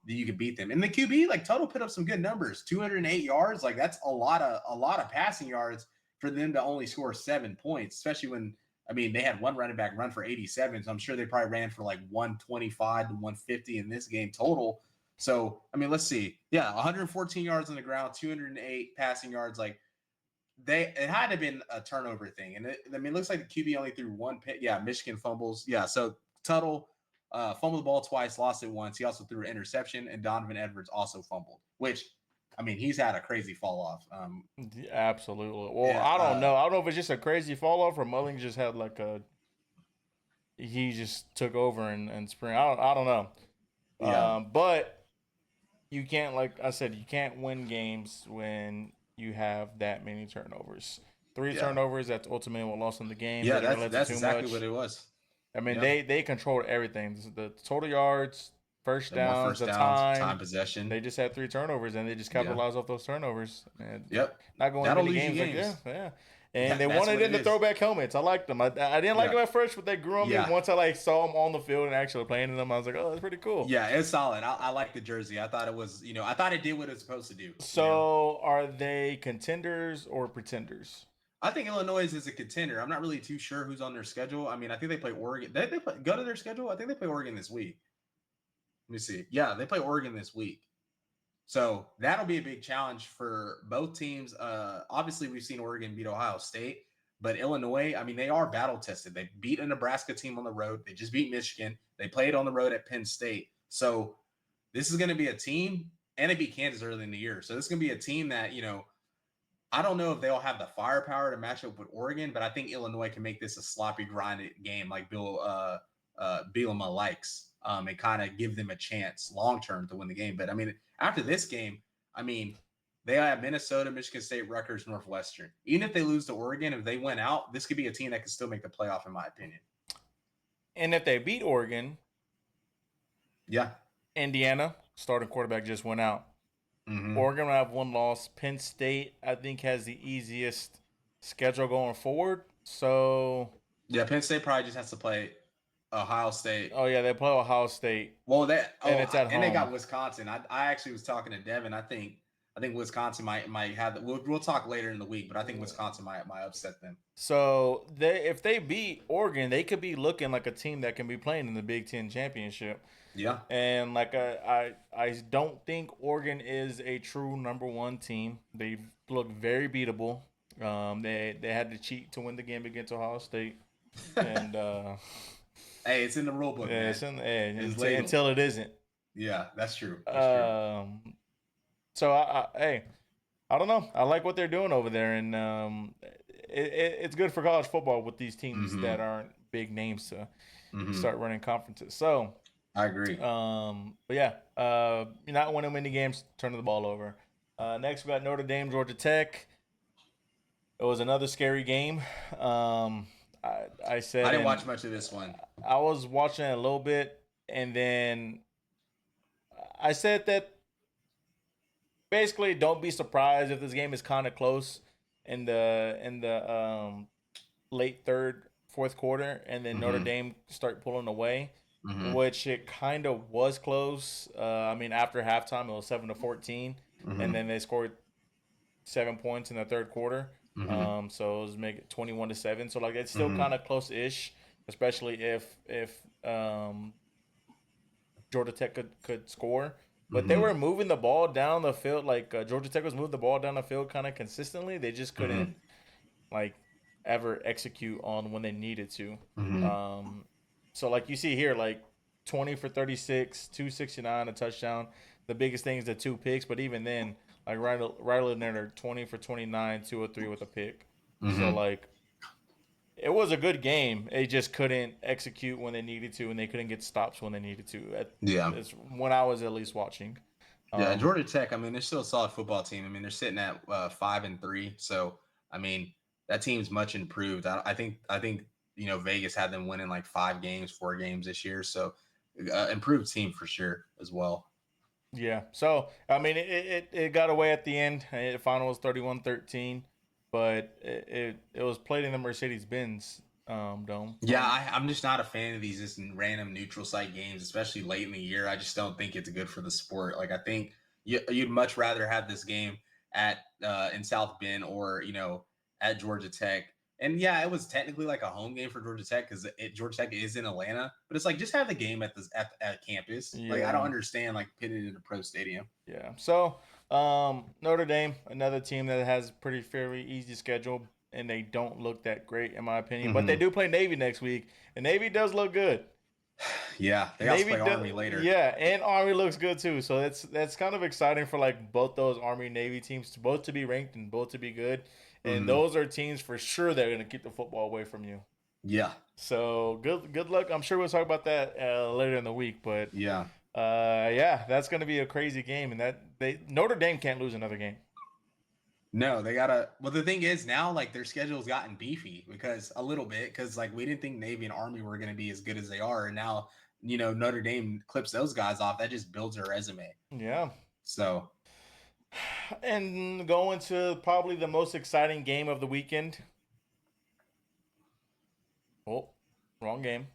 S2: then you can beat them. And the QB, like total, put up some good numbers, 208 yards. Like that's a lot of passing yards for them to only score 7 points, especially when I mean they had one running back run for 87. So I'm sure they probably ran for like 125 to 150 in this game total. So I mean, let's see. Yeah, 114 yards on the ground, 208 passing yards. Like it had to have been a turnover thing. And I mean, it looks like the QB only threw one pick. Yeah, Michigan fumbles. Yeah, so Tuttle fumbled the ball twice, lost it once. He also threw an interception, and Donovan Edwards also fumbled, which, I mean, he's had a crazy fall off.
S1: Absolutely. Well,
S2: Yeah,
S1: I don't know. I don't know if it's just a crazy fall off or Mulling just had like a he just took over and spring. I don't know.
S2: yeah,
S1: But you can't, like I said, you can't win games when you have that many turnovers. Three
S2: yeah,
S1: turnovers. That's ultimately what lost in the game.
S2: yeah.
S1: They didn't let to
S2: That's
S1: too
S2: exactly what
S1: much.
S2: it was.
S1: I mean,
S2: Yeah,
S1: they controlled everything. The total yards, first
S2: the more
S1: downs,
S2: first
S1: the
S2: downs,
S1: time.
S2: time possession.
S1: They just had three turnovers and they just
S2: Yeah,
S1: capitalized off those turnovers. And
S2: yep.
S1: not going to
S2: That'll
S1: many
S2: lose you
S1: games like yeah,
S2: games.
S1: yeah.
S2: Yeah,
S1: And they
S2: that's
S1: wanted
S2: what
S1: in
S2: it
S1: the
S2: is.
S1: throwback helmets. I liked them. I didn't like
S2: Yeah,
S1: them at first, but they grew on me
S2: yeah.
S1: once I like saw them on the field and actually playing in them. I was like, oh, that's pretty cool.
S2: Yeah, it's solid. I like the jersey. I thought it was, I thought it did what it's supposed to do.
S1: So are they contenders or pretenders?
S2: I think Illinois is a contender. I'm not really too sure who's on their schedule. I mean, I think they play Oregon. They go to their schedule. I think they play Oregon this week. Let me see. Yeah, they play Oregon this week. So that'll be a big challenge for both teams. Obviously, we've seen Oregon beat Ohio State, but Illinois, I mean, they are battle tested. They beat a Nebraska team on the road. They just beat Michigan. They played on the road at Penn State. So this is going to be a team, and they beat Kansas early in the year. So this is going to be a team that, I don't know if they'll have the firepower to match up with Oregon, but I think Illinois can make this a sloppy, grinded game like Bielema likes, and kind of give them a chance long term to win the game. But I mean, after this game, I mean, they have Minnesota, Michigan State, Rutgers, Northwestern. Even if they lose to Oregon, if they win out, this could be a team that can still make the playoff, in my opinion.
S1: And if they beat Oregon,
S2: Yeah.
S1: Indiana, starting quarterback just went out.
S2: Mm-hmm.
S1: Oregon will have one loss. Penn State, I think, has the easiest schedule going forward. So,
S2: Yeah, Penn State probably just has to play Ohio State.
S1: oh yeah, they play Ohio State,
S2: Well,
S1: and it's at
S2: and they
S1: home.
S2: got Wisconsin. I actually was talking to Devin. I think Wisconsin might have. We'll talk later in the week, but I think Wisconsin might upset them.
S1: So if they beat Oregon, they could be looking like a team that can be playing in the Big Ten championship.
S2: Yeah.
S1: And like I don't think Oregon is a true number one team. They look very beatable. They had to cheat to win the game against Ohio State, and
S2: Hey, it's in the rule book,
S1: yeah,
S2: man. It's
S1: until,
S2: legal.
S1: until it isn't.
S2: Yeah, that's true. That's true.
S1: Um, so hey, I don't know. I like what they're doing over there, and it's good for college football with these teams
S2: Mm-hmm.
S1: that aren't big names to
S2: Mm-hmm.
S1: start running conferences. So,
S2: I agree.
S1: but yeah, you're not winning many games, turning the ball over. Next, we got Notre Dame, Georgia Tech. It was another scary game. I said
S2: I didn't watch much of this one.
S1: I was watching it a little bit, and then I said that basically don't be surprised if this game is kind of close in the late third, fourth quarter, and then Notre
S2: Mm-hmm.
S1: Dame start pulling away,
S2: Mm-hmm.
S1: which it kind of was close. I mean, after halftime, it was 7-14, and
S2: Mm-hmm.
S1: then they scored 7 points in the third quarter.
S2: Mm-hmm.
S1: So it was make it 21-7. So like it's still
S2: Mm-hmm.
S1: kind of close-ish, especially if Georgia Tech could score. but they were moving the ball down the field. Like Georgia Tech was moving the ball down the field kind of consistently. They just couldn't like ever execute on when they needed to. Um, so like you see here, like 20 for 36, 269, a touchdown. The biggest thing is the 2 picks, but even then, like Riley Leonard, 20 for 29, 203 with a pick. So like it was a good game. They just couldn't execute when they needed to, and they couldn't get stops when they needed to.
S2: Yeah.
S1: It's when I was at least watching.
S2: Yeah, Georgia Tech. I mean, they're still a solid football team. I mean, they're sitting at 5-3. So, I mean, that team's much improved. I think Vegas had them winning like 5 games, 4 games this year. So, improved team for sure as well.
S1: Yeah. So, I mean, it got away at the end. The final was 31-13, but it was played in the Mercedes-Benz Dome.
S2: Yeah, I'm just not a fan of these just random neutral site games, especially late in the year. I just don't think it's good for the sport. Like, I think you'd much rather have this game at in South Bend or at Georgia Tech. And yeah, it was technically like a home game for Georgia Tech because Georgia Tech is in Atlanta, but it's like just have the game at campus.
S1: Yeah.
S2: Like I don't understand like pitting it in a pro stadium.
S1: Yeah. So Notre Dame, another team that has pretty fairly easy schedule, and they don't look that great in my opinion. But they do play Navy next week, and Navy does look good.
S2: Yeah, they also play Army later.
S1: Yeah, and Army looks good too. So that's kind of exciting for like both those Army Navy teams to both to be ranked and both to be good. And those are teams for sure that are going to keep the football away from you.
S2: Yeah.
S1: So good luck. I'm sure we'll talk about that later in the week. But
S2: yeah,
S1: that's going to be a crazy game, and Notre Dame can't lose another game.
S2: No, they gotta. Well, the thing is now, like their schedule's gotten beefy because like we didn't think Navy and Army were going to be as good as they are, and now Notre Dame clips those guys off. That just builds their resume.
S1: Yeah.
S2: So.
S1: And going to probably the most exciting game of the weekend. Oh, wrong game.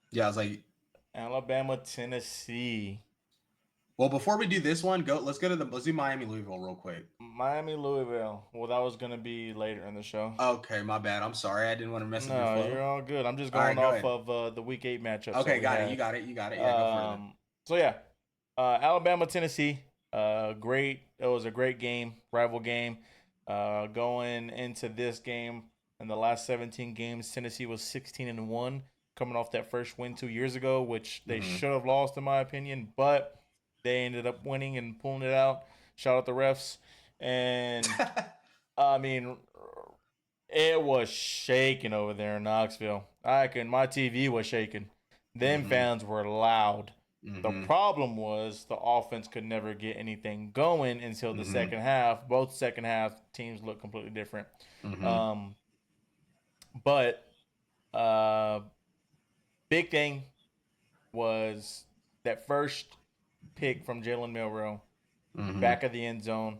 S2: Yeah, I was like
S1: Alabama, Tennessee.
S2: Well, before we do this one, let's do Miami, Louisville real quick.
S1: Miami, Louisville. Well, that was gonna be later in the show.
S2: Okay, my bad. I'm sorry. I didn't want to mess up your flow.
S1: No, you're all good. I'm just going off of the Week 8 matchup.
S2: Okay, got it. You got it. Yeah, go further.
S1: So yeah, Alabama, Tennessee. It was a great game, rival game. Going into this game, in the last 17 games, Tennessee was 16-1, coming off that first win 2 years ago, which they should have lost in my opinion, but they ended up winning and pulling it out. Shout out the refs. And I mean, it was shaking over there in Knoxville. My TV was shaking. Them fans were loud. The problem was the offense could never get anything going until the second half. Both second half teams look completely different. But big thing was that first pick from Jalen Milroe, back of the end zone.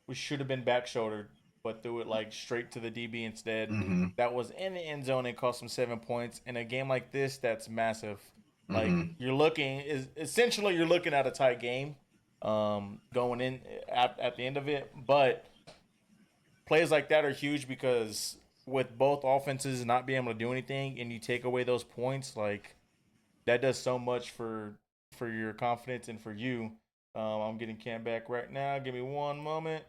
S1: We should have been back shouldered, but threw it like straight to the DB instead. That was in the end zone and cost them 7 points. In a game like this, that's massive. Like you're looking at a tight game going in at the end of it, but plays like that are huge because with both offenses not being able to do anything and you take away those points, like that does so much for your confidence and for you. I'm getting Cam back right now. Give me one moment.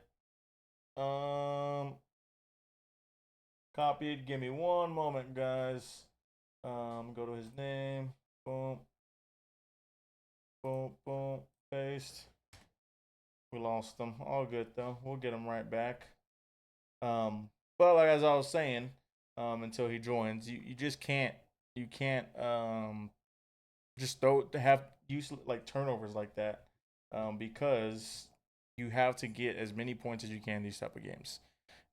S1: Copied. Give me one moment, guys. Go to his name. Boom. Boom, boom. Paste. We lost them. All good, though. We'll get him right back. But like as I was saying, until he joins, you just can't just have use like turnovers like that, because you have to get as many points as you can in these type of games,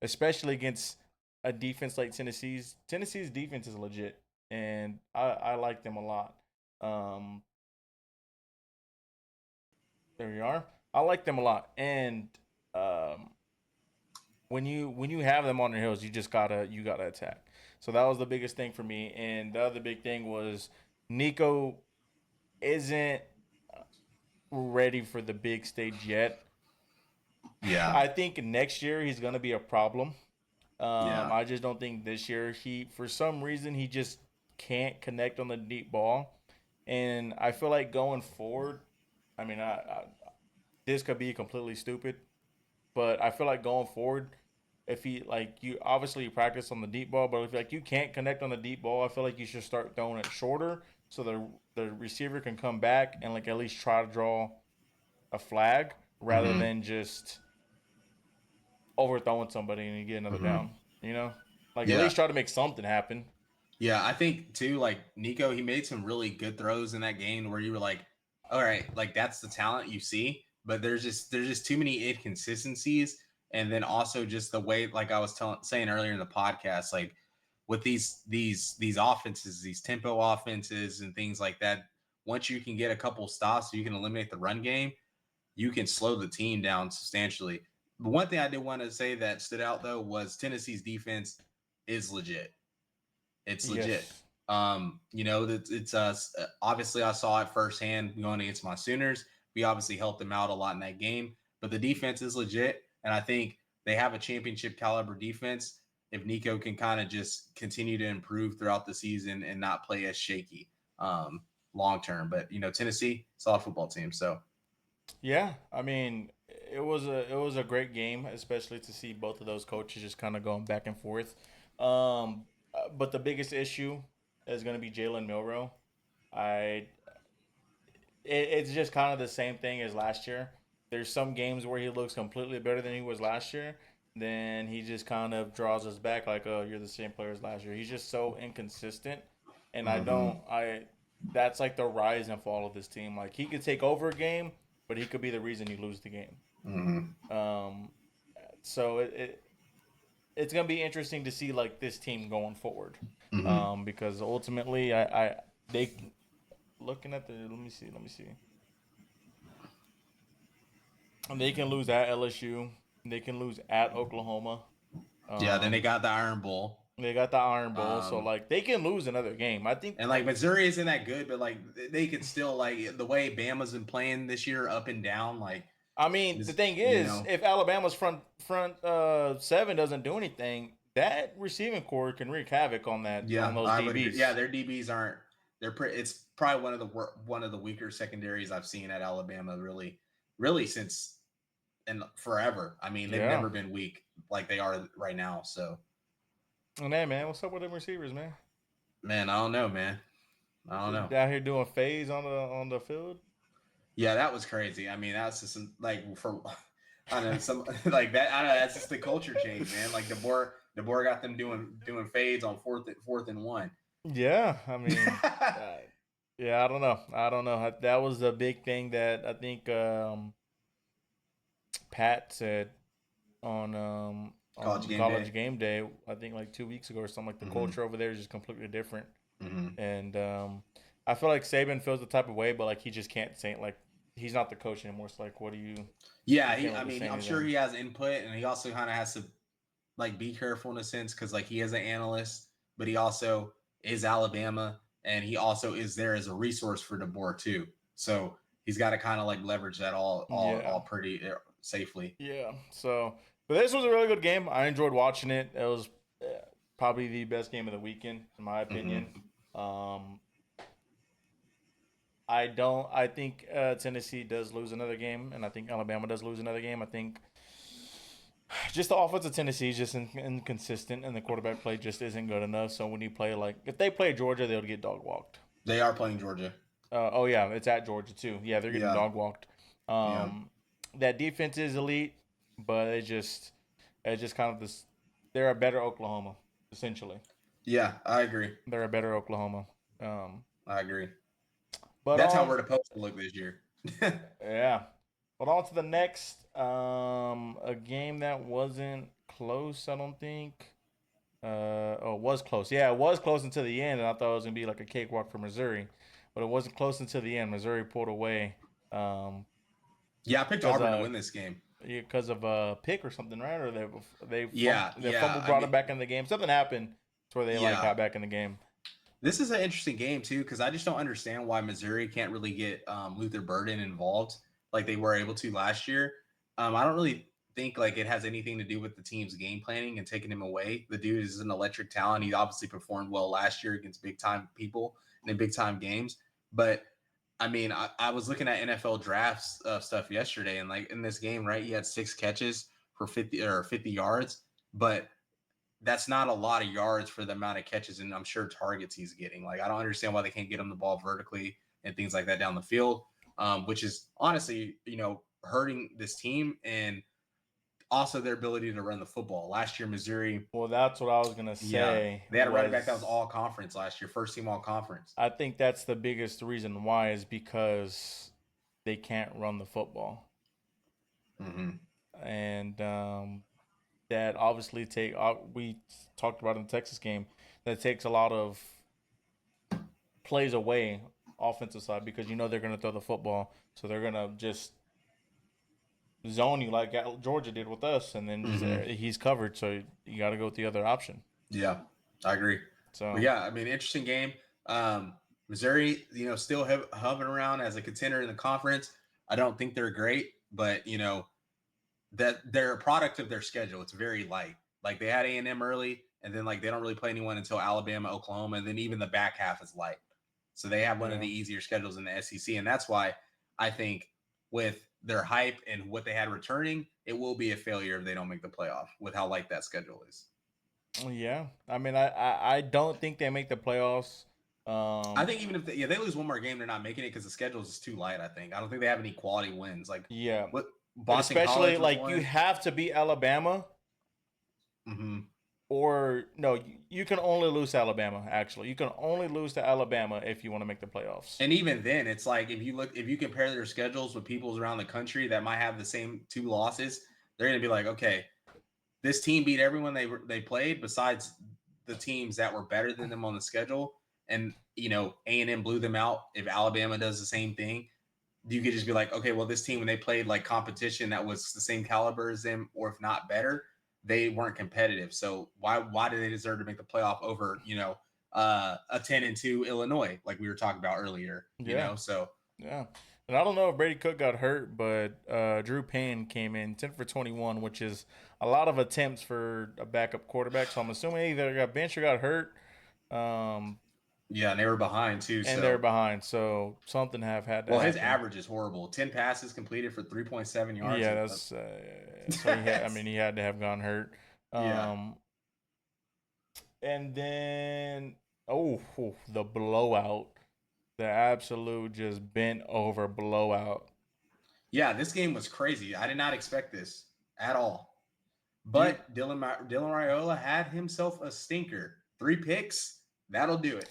S1: especially against a defense like Tennessee's. Tennessee's defense is legit, and I like them a lot. There we are. I like them a lot, and when you have them on their heels, you gotta attack. So that was the biggest thing for me, and the other big thing was Nico isn't ready for the big stage yet.
S2: Yeah,
S1: I think next year he's gonna be a problem. I just don't think this year for some reason he just can't connect on the deep ball, and I feel like going forward I mean, this could be completely stupid, but I feel like going forward, if he like you obviously you practice on the deep ball, but if like you can't connect on the deep ball, I feel like you should start throwing it shorter so the receiver can come back and like at least try to draw a flag rather
S2: Mm-hmm.
S1: than just overthrowing somebody and you get another
S2: Mm-hmm.
S1: down. You know, like at
S2: Yeah.
S1: least try to make something happen.
S2: Yeah, I think too, like Nico, he made some really good throws in that game where you were like, all right, like that's the talent you see, but there's just too many inconsistencies. And then also just the way, like I was saying earlier in the podcast, like with these offenses, these tempo offenses and things like that, once you can get a couple stops, so you can eliminate the run game, you can slow the team down substantially. But one thing I did want to say that stood out though was Tennessee's defense is legit. It's legit.
S1: Yes.
S2: That it's obviously I saw it firsthand going against my Sooners. We obviously helped them out a lot in that game, but the defense is legit, and I think they have a championship caliber defense. If Nico can kind of just continue to improve throughout the season and not play as shaky long term, but Tennessee, solid football team. So
S1: Yeah, I mean, it was a great game, especially to see both of those coaches just kind of going back and forth. But the biggest issue is going to be Jalen Milrow. I it's just kind of the same thing as last year. There's some games where he looks completely better than he was last year. Then he just kind of draws us back like, oh, you're the same player as last year. He's just so inconsistent, and I
S2: mm-hmm,
S1: don't. I That's like the rise and fall of this team. Like he could take over a game, but he could be the reason you lose the game.
S2: mm-hmm,
S1: Um, so it's gonna be interesting to see like this team going forward,
S2: mm-hmm.
S1: because ultimately I they looking at the let me see, and they can lose at LSU, they can lose at Oklahoma.
S2: Yeah. Then they
S1: Um,
S2: got the Iron Bowl.
S1: they got the Iron Bowl, so
S2: Um,
S1: like they can lose another game. I think
S2: And like
S1: like
S2: Missouri isn't that good, but like they could still like the way Bama's been playing this year, up and down. Like
S1: I mean the
S2: this,
S1: thing is if Alabama's front seven doesn't do anything, that receiving core can wreak havoc on
S2: yeah,
S1: those
S2: I would agree. Yeah,
S1: DBs.
S2: their DBs aren't. It's probably one of the weaker secondaries I've seen at Alabama. Really, really since and forever. I mean, they've
S1: Yeah.
S2: never been weak like they are right now. So
S1: And hey man, what's up with them receivers, man?
S2: man, I don't know, man. I don't know.
S1: Down here doing phase on the field.
S2: Yeah, that was crazy. I mean, that's just like for I don't know some like that. I don't know. That's just the culture change, man. Like DeBoer got them doing fades on fourth and one.
S1: Yeah, I mean, uh, yeah, I don't know. I don't know. That was a big thing that I think Pat said
S2: College
S1: on
S2: game day.
S1: College Game Day. I think like 2 weeks ago or something. Like the
S2: Mm-hmm.
S1: culture over there is just completely different,
S2: Mm-hmm.
S1: and I feel like Saban feels the type of way, but like he just can't say like he's not the coach anymore. It's like, what do you?
S2: Yeah,
S1: You can't
S2: I
S1: really
S2: mean,
S1: say
S2: I'm sure
S1: anything.
S2: he has input, and he also kind of has to like be careful in a sense because like he is an analyst, but he also is Alabama, and he also is there as a resource for DeBoer too. So he's got to kind of like leverage that
S1: Yeah,
S2: all pretty safely.
S1: yeah. So, but this was a really good game. I enjoyed watching it. It was uh, probably the best game of the weekend, in my opinion.
S2: Mm-hmm.
S1: Um, I don't. I think Tennessee does lose another game, and I think Alabama does lose another game. I think just the offense of Tennessee is just inconsistent, and the quarterback play just isn't good enough. So when you play like if they play Georgia, they'll get dog walked.
S2: They are playing Georgia.
S1: Oh yeah, it's at Georgia too. Yeah, they're getting
S2: Yeah,
S1: dog walked.
S2: yeah,
S1: That defense is elite, but it's just kind of this. They're a better Oklahoma, essentially.
S2: yeah. I agree.
S1: They're a better Oklahoma. Um,
S2: I agree.
S1: but
S2: That's how we're supposed to look this year.
S1: Yeah. But on to the next a game that wasn't close, I don't think. Oh, it was close. Yeah, it was close until the end, and I thought it was gonna be like a cakewalk for Missouri, but it wasn't close until the end. Missouri pulled away,
S2: Yeah, I picked
S1: because
S2: Auburn to win this game.
S1: because of a pick or something, right? Or
S2: Yeah,
S1: their
S2: yeah.
S1: fumble brought it back in the game. Something happened to where they like
S2: Yeah.
S1: got back in the game.
S2: This is an interesting game too because I just don't understand why Missouri can't really get Luther Burden involved like they were able to last year. I don't really think like it has anything to do with the team's game planning and taking him away. The dude is an electric talent. He obviously performed well last year against big time people and in big time games, but I mean, I was looking at NFL drafts stuff yesterday, and like in this game, right, he had 6 catches for 50 yards, but that's not a lot of yards for the amount of catches and I'm sure targets he's getting. Like, I don't understand why they can't get him the ball vertically and things like that down the field, which is honestly, hurting this team and also their ability to run the football. Last year, Missouri,
S1: Well, that's what I was gonna
S2: yeah,
S1: say.
S2: they had a running back that was all conference last year, first team all conference.
S1: I think that's the biggest reason why is because they can't run the football,
S2: Mm-hmm.
S1: and that obviously we talked about in the Texas game, that takes a lot of plays away offensive side because they're going to throw the football, so they're going to just zone you like Georgia did with us, and then just
S2: Mm-hmm.
S1: he's covered, so you got to go with the other option.
S2: Yeah, I agree. But
S1: So
S2: yeah, I mean, interesting game. Missouri, still hovering around as a contender in the conference. I don't think they're great, but that they're a product of their schedule. It's very light. Like they had A&M early, and then like they don't really play anyone until Alabama, Oklahoma, and then even the back half is light. So they have one of
S1: yeah,
S2: the easier schedules in the SEC, and that's why I think with their hype and what they had returning, it will be a failure if they don't make the playoff with how light that schedule is.
S1: yeah. I mean, I don't think they make the playoffs.
S2: I think even if they lose one more game, they're not making it because the schedule is too light. I don't think they have any quality wins. Like
S1: Yeah,
S2: what
S1: but
S2: Boston
S1: especially
S2: College was
S1: like you
S2: one.
S1: have to beat Alabama,
S2: Mm-hmm.
S1: or no, you can only lose to Alabama. Actually, you can only lose to Alabama if you want to make the playoffs.
S2: And even then, it's like if you compare their schedules with people's around the country that might have the same 2 losses, they're going to be like, okay, this team beat everyone they played besides the teams that were better than them on the schedule, and A&M blew them out. If Alabama does the same thing, you could just be like, okay, well, this team when they played like competition that was the same caliber as them, or if not better, they weren't competitive. So why do they deserve to make the playoff over a 10-2 Illinois like we were talking about earlier?
S1: Yeah,
S2: So
S1: yeah. And I don't know if Brady Cook got hurt, but Drew Payne came in 10 for 21, which is a lot of attempts for a backup quarterback. So I'm assuming either got benched or got hurt. Um,
S2: yeah, and they were behind too.
S1: and they're
S2: So
S1: behind. So something have had to
S2: well, his
S1: happen.
S2: average is horrible. 10 passes completed for 3.7 yards.
S1: Yeah, that's so he had. I mean, he had to have gone hurt.
S2: Yeah.
S1: Um, and then the blowout, the absolute just bent over blowout.
S2: Yeah, this game was crazy. I did not expect this at all.
S1: You,
S2: But Dylan Raiola had himself a stinker. 3 picks, that'll do it.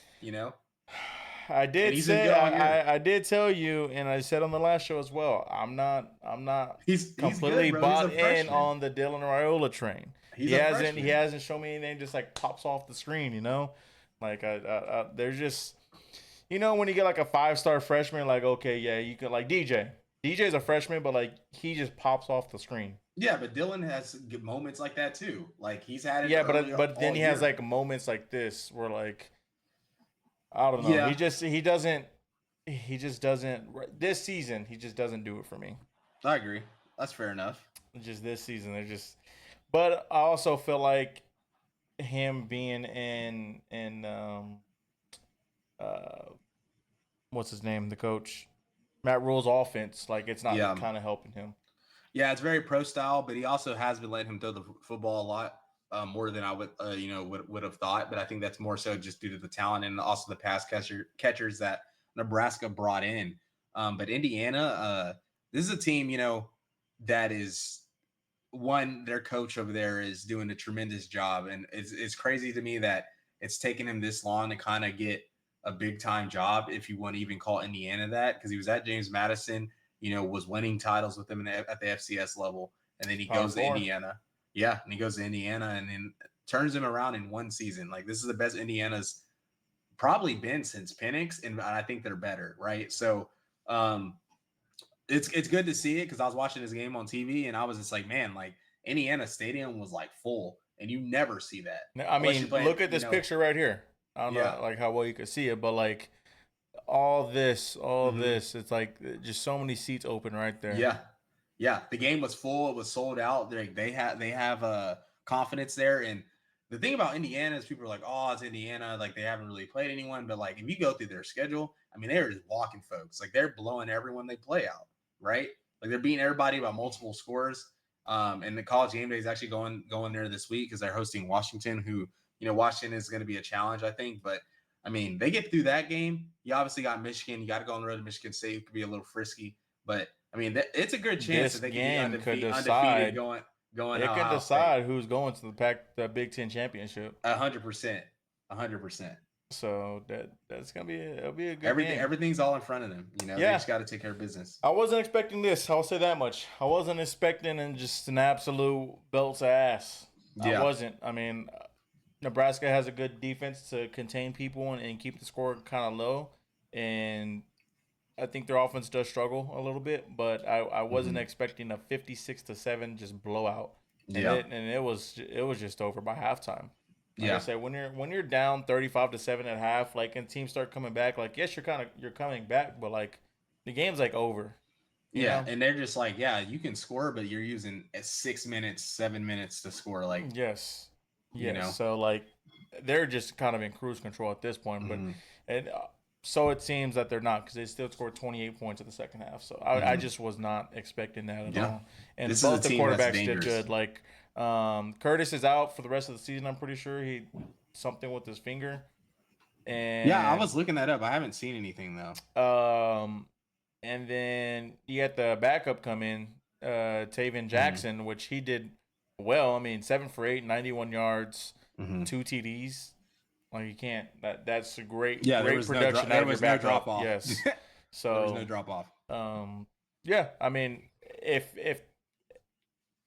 S1: I
S2: And
S1: did
S2: he's been
S1: say
S2: good all year.
S1: I did tell you, and I said on the last show as well. I'm not
S2: He's good,
S1: completely
S2: bro. He's a
S1: bought in
S2: freshman.
S1: on the Dylan Raiola train.
S2: He's a
S1: He
S2: freshman.
S1: hasn't shown me anything. Just like pops off the screen, Like there's just when you get like a 5-star freshman, like okay, yeah, you could like DJ. DJ's a freshman, but like he just pops off the screen.
S2: Yeah, but Dylan has good moments like that too. Like he's had it
S1: Yeah,
S2: early
S1: but then
S2: all
S1: he has
S2: year.
S1: like moments like this where like I don't know.
S2: Yeah,
S1: He just doesn't. This season, he just doesn't do it for me.
S2: I agree. That's fair enough.
S1: Just this season, they're just. But I also feel like him being in uh what's his name, the coach, Matt Rule's offense, like it's not
S2: Yeah.
S1: kind of helping him.
S2: Yeah, it's very pro style, but he also has been letting him throw the football a lot more than I would would have thought. But I think that's more so just due to the talent and also the catchers that Nebraska brought in. But Indiana, this is a team that is one. Their coach over there is doing a tremendous job, and it's crazy to me that it's taken him this long to kind of get a big time job, if you want to even call Indiana that, because he was at James Madison, was winning titles with them at the FCS level, and then he
S1: Power
S2: goes to
S1: four.
S2: Indiana. Yeah, and he goes to Indiana and then turns him around in one season. Like this is the best Indiana's probably been since Penix, and I think they're better, right? So um, it's good to see it because I was watching this game on TV and I was just like, man, like Indiana Stadium was like full, and you never see that
S1: I
S2: unless you're
S1: mean,
S2: playing,
S1: look at this picture right here. I don't
S2: yeah.
S1: know like how well you could see it, but like all
S2: Mm-hmm.
S1: this, it's like just so many seats open right there.
S2: Yeah, yeah. The game was full. It was sold out. They have confidence there, and the thing about Indiana is people are like, oh, it's Indiana, like they haven't really played anyone. But like if you go through their schedule, I mean, they're just walking folks. Like they're blowing everyone they play out, right? Like they're beating everybody by multiple scores. And the college game day is actually going there this week because they're hosting Washington, who Washington is going to be a challenge, I think. But I mean, they get through that game. You obviously got Michigan. You got to go on the road to Michigan State, who could be a little frisky. But I mean, it's a good chance
S1: This
S2: that they could be
S1: game could
S2: undefeated
S1: decide.
S2: going
S1: It could
S2: Ohio State.
S1: decide who's going to the Big Ten championship.
S2: 100%, 100%.
S1: So that's gonna be it'll be a good
S2: Everything
S1: game.
S2: Everything's all in front of them. They just got to take care of business.
S1: I wasn't expecting this. I'll say that much. I wasn't expecting just an absolute belts ass.
S2: Yeah.
S1: I wasn't. I mean, Nebraska has a good defense to contain people and keep the score kind of low, and I think their offense does struggle a little bit. But I wasn't expecting a 56-7 just blowout.
S2: Yeah.
S1: And it was just over by halftime. Like
S2: Yeah.
S1: I said, when you're down 35-7 at half, like, and teams start coming back, like, yes, you're coming back, but like the game's like over. you
S2: Yeah.
S1: know?
S2: And they're just like, yeah, you can score, but you're using 6 minutes, 7 minutes to score. Like,
S1: Yes.
S2: You know?
S1: So like they're just kind of in cruise control at this point, but
S2: Mhm.
S1: and so it seems that they're not because they still scored 28 points in the second half. So I just was not expecting that at
S2: Yeah.
S1: all. And
S2: This is
S1: both
S2: a
S1: the
S2: team that's
S1: quarterbacks did
S2: dangerous.
S1: good. Like Curtis is out for the rest of the season. I'm pretty sure he something with his finger. And
S2: yeah, I was looking that up. I haven't seen anything though.
S1: And then you had the backup come in, Taven Jackson, which he did well. I mean, 7 for 8, 91 yards, 2 TDs. Like you can't. That's a great,
S2: Yeah, there
S1: great
S2: was
S1: production.
S2: there
S1: out of
S2: was
S1: your
S2: no
S1: backup.
S2: drop off.
S1: Yes. So
S2: There was no drop off.
S1: yeah. I mean, if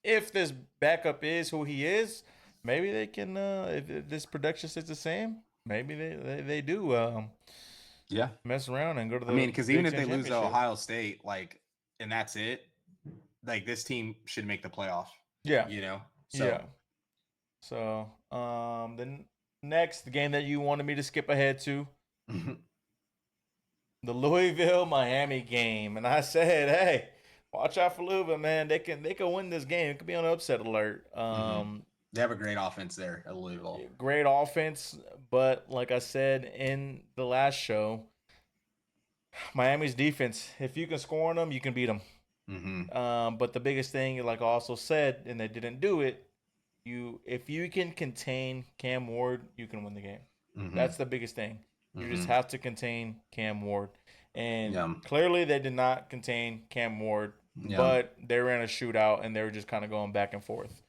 S1: this backup is who he is, maybe they can. If this production stays the same, maybe they do.
S2: Yeah.
S1: Mess around and go to the.
S2: I mean, because even
S1: Big
S2: if
S1: Ten
S2: they lose to
S1: championship.
S2: Ohio State, like, and that's it, like this team should make the playoff.
S1: Yeah.
S2: So
S1: Yeah. So, the next game that you wanted me to skip ahead to, the Louisville Miami game, and I said, "Hey, watch out for Louisville, man. They can win this game. It could be on upset alert."
S2: They have a great offense there at Louisville.
S1: Great offense, but like I said in the last show, Miami's defense. If you can score on them, you can beat them. But the biggest thing, like I also said, and they didn't do it. If you can contain Cam Ward, you can win the game. That's the biggest thing. You just have to contain Cam Ward, and clearly they did not contain Cam Ward. But they ran a shootout and they were just kind of going back and forth.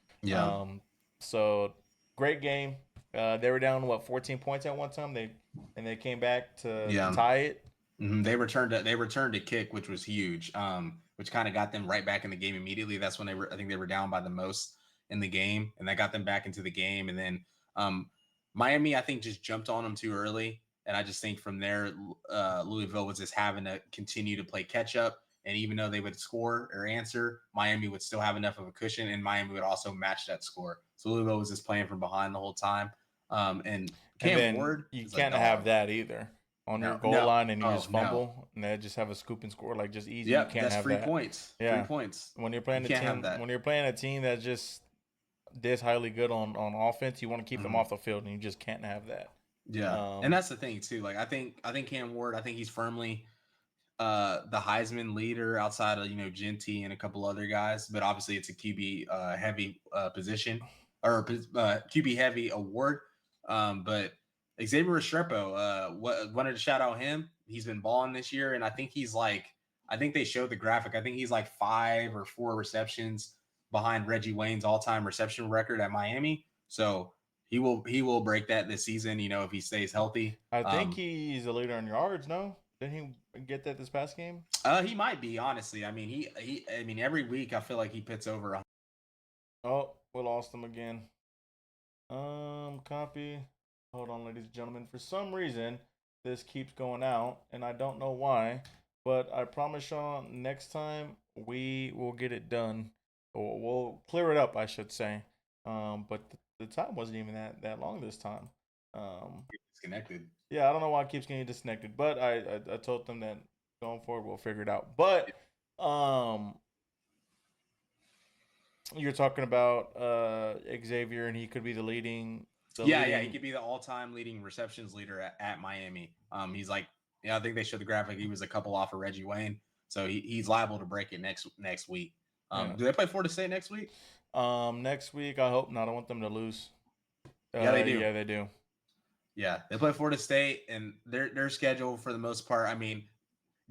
S1: So great game. They were down 14 points at one time. They came back to tie it.
S2: They returned to kick, which was huge. Which kind of got them right back in the game immediately. That's when I think they were down by the most in the game, and that got them back into the game. And then Miami, I think, just jumped on them too early. And I just think from there, Louisville was just having to continue to play catch up. And even though they would score or answer, Miami would still have enough of a cushion, and Miami would also match that score. So Louisville was just playing from behind the whole time. And Cam Ward,
S1: you can't have that either on your goal line, and you just fumble, and they just have a scoop and score like just easy.
S2: Yeah,
S1: you can't
S2: that's
S1: have
S2: free
S1: that.
S2: points.
S1: Yeah.
S2: Free points.
S1: When you're playing a team that's just this highly good on offense, you want to keep them off the field, and you just can't have that.
S2: Yeah, and that's the thing too. Like I think Cam Ward, I think he's firmly the Heisman leader outside of Genty and a couple other guys, but obviously it's a QB heavy position or QB heavy award. But Xavier Restrepo, wanted to shout out him. He's been balling this year, and I think they showed the graphic. I think he's like 5 or 4 receptions behind Reggie Wayne's all-time reception record at Miami. So he will break that this season, if he stays healthy.
S1: I think he's a leader in yards. No, didn't he get that this past game?
S2: He might be, honestly. I mean, I mean, every week I feel like he pits over.
S1: Oh, we lost him again. Copy. Hold on, ladies and gentlemen. For some reason, this keeps going out, and I don't know why. But I promise y'all, next time we will get it done. Or we'll clear it up, I should say. But the time wasn't even that long this time.
S2: Disconnected.
S1: Yeah, I don't know why it keeps getting disconnected, but I told them that going forward we'll figure it out. But you're talking about Xavier, and he could be the leading
S2: Yeah, he could be the all-time leading receptions leader at Miami. He's like, yeah, I think they showed the graphic. He was a couple off of Reggie Wayne, so he's liable to break it next week. Do they play Florida State next week?
S1: Next week, I hope not. I want them to lose.
S2: Yeah, they do.
S1: Yeah, they do.
S2: Yeah, they play Florida State, and their schedule for the most part. I mean,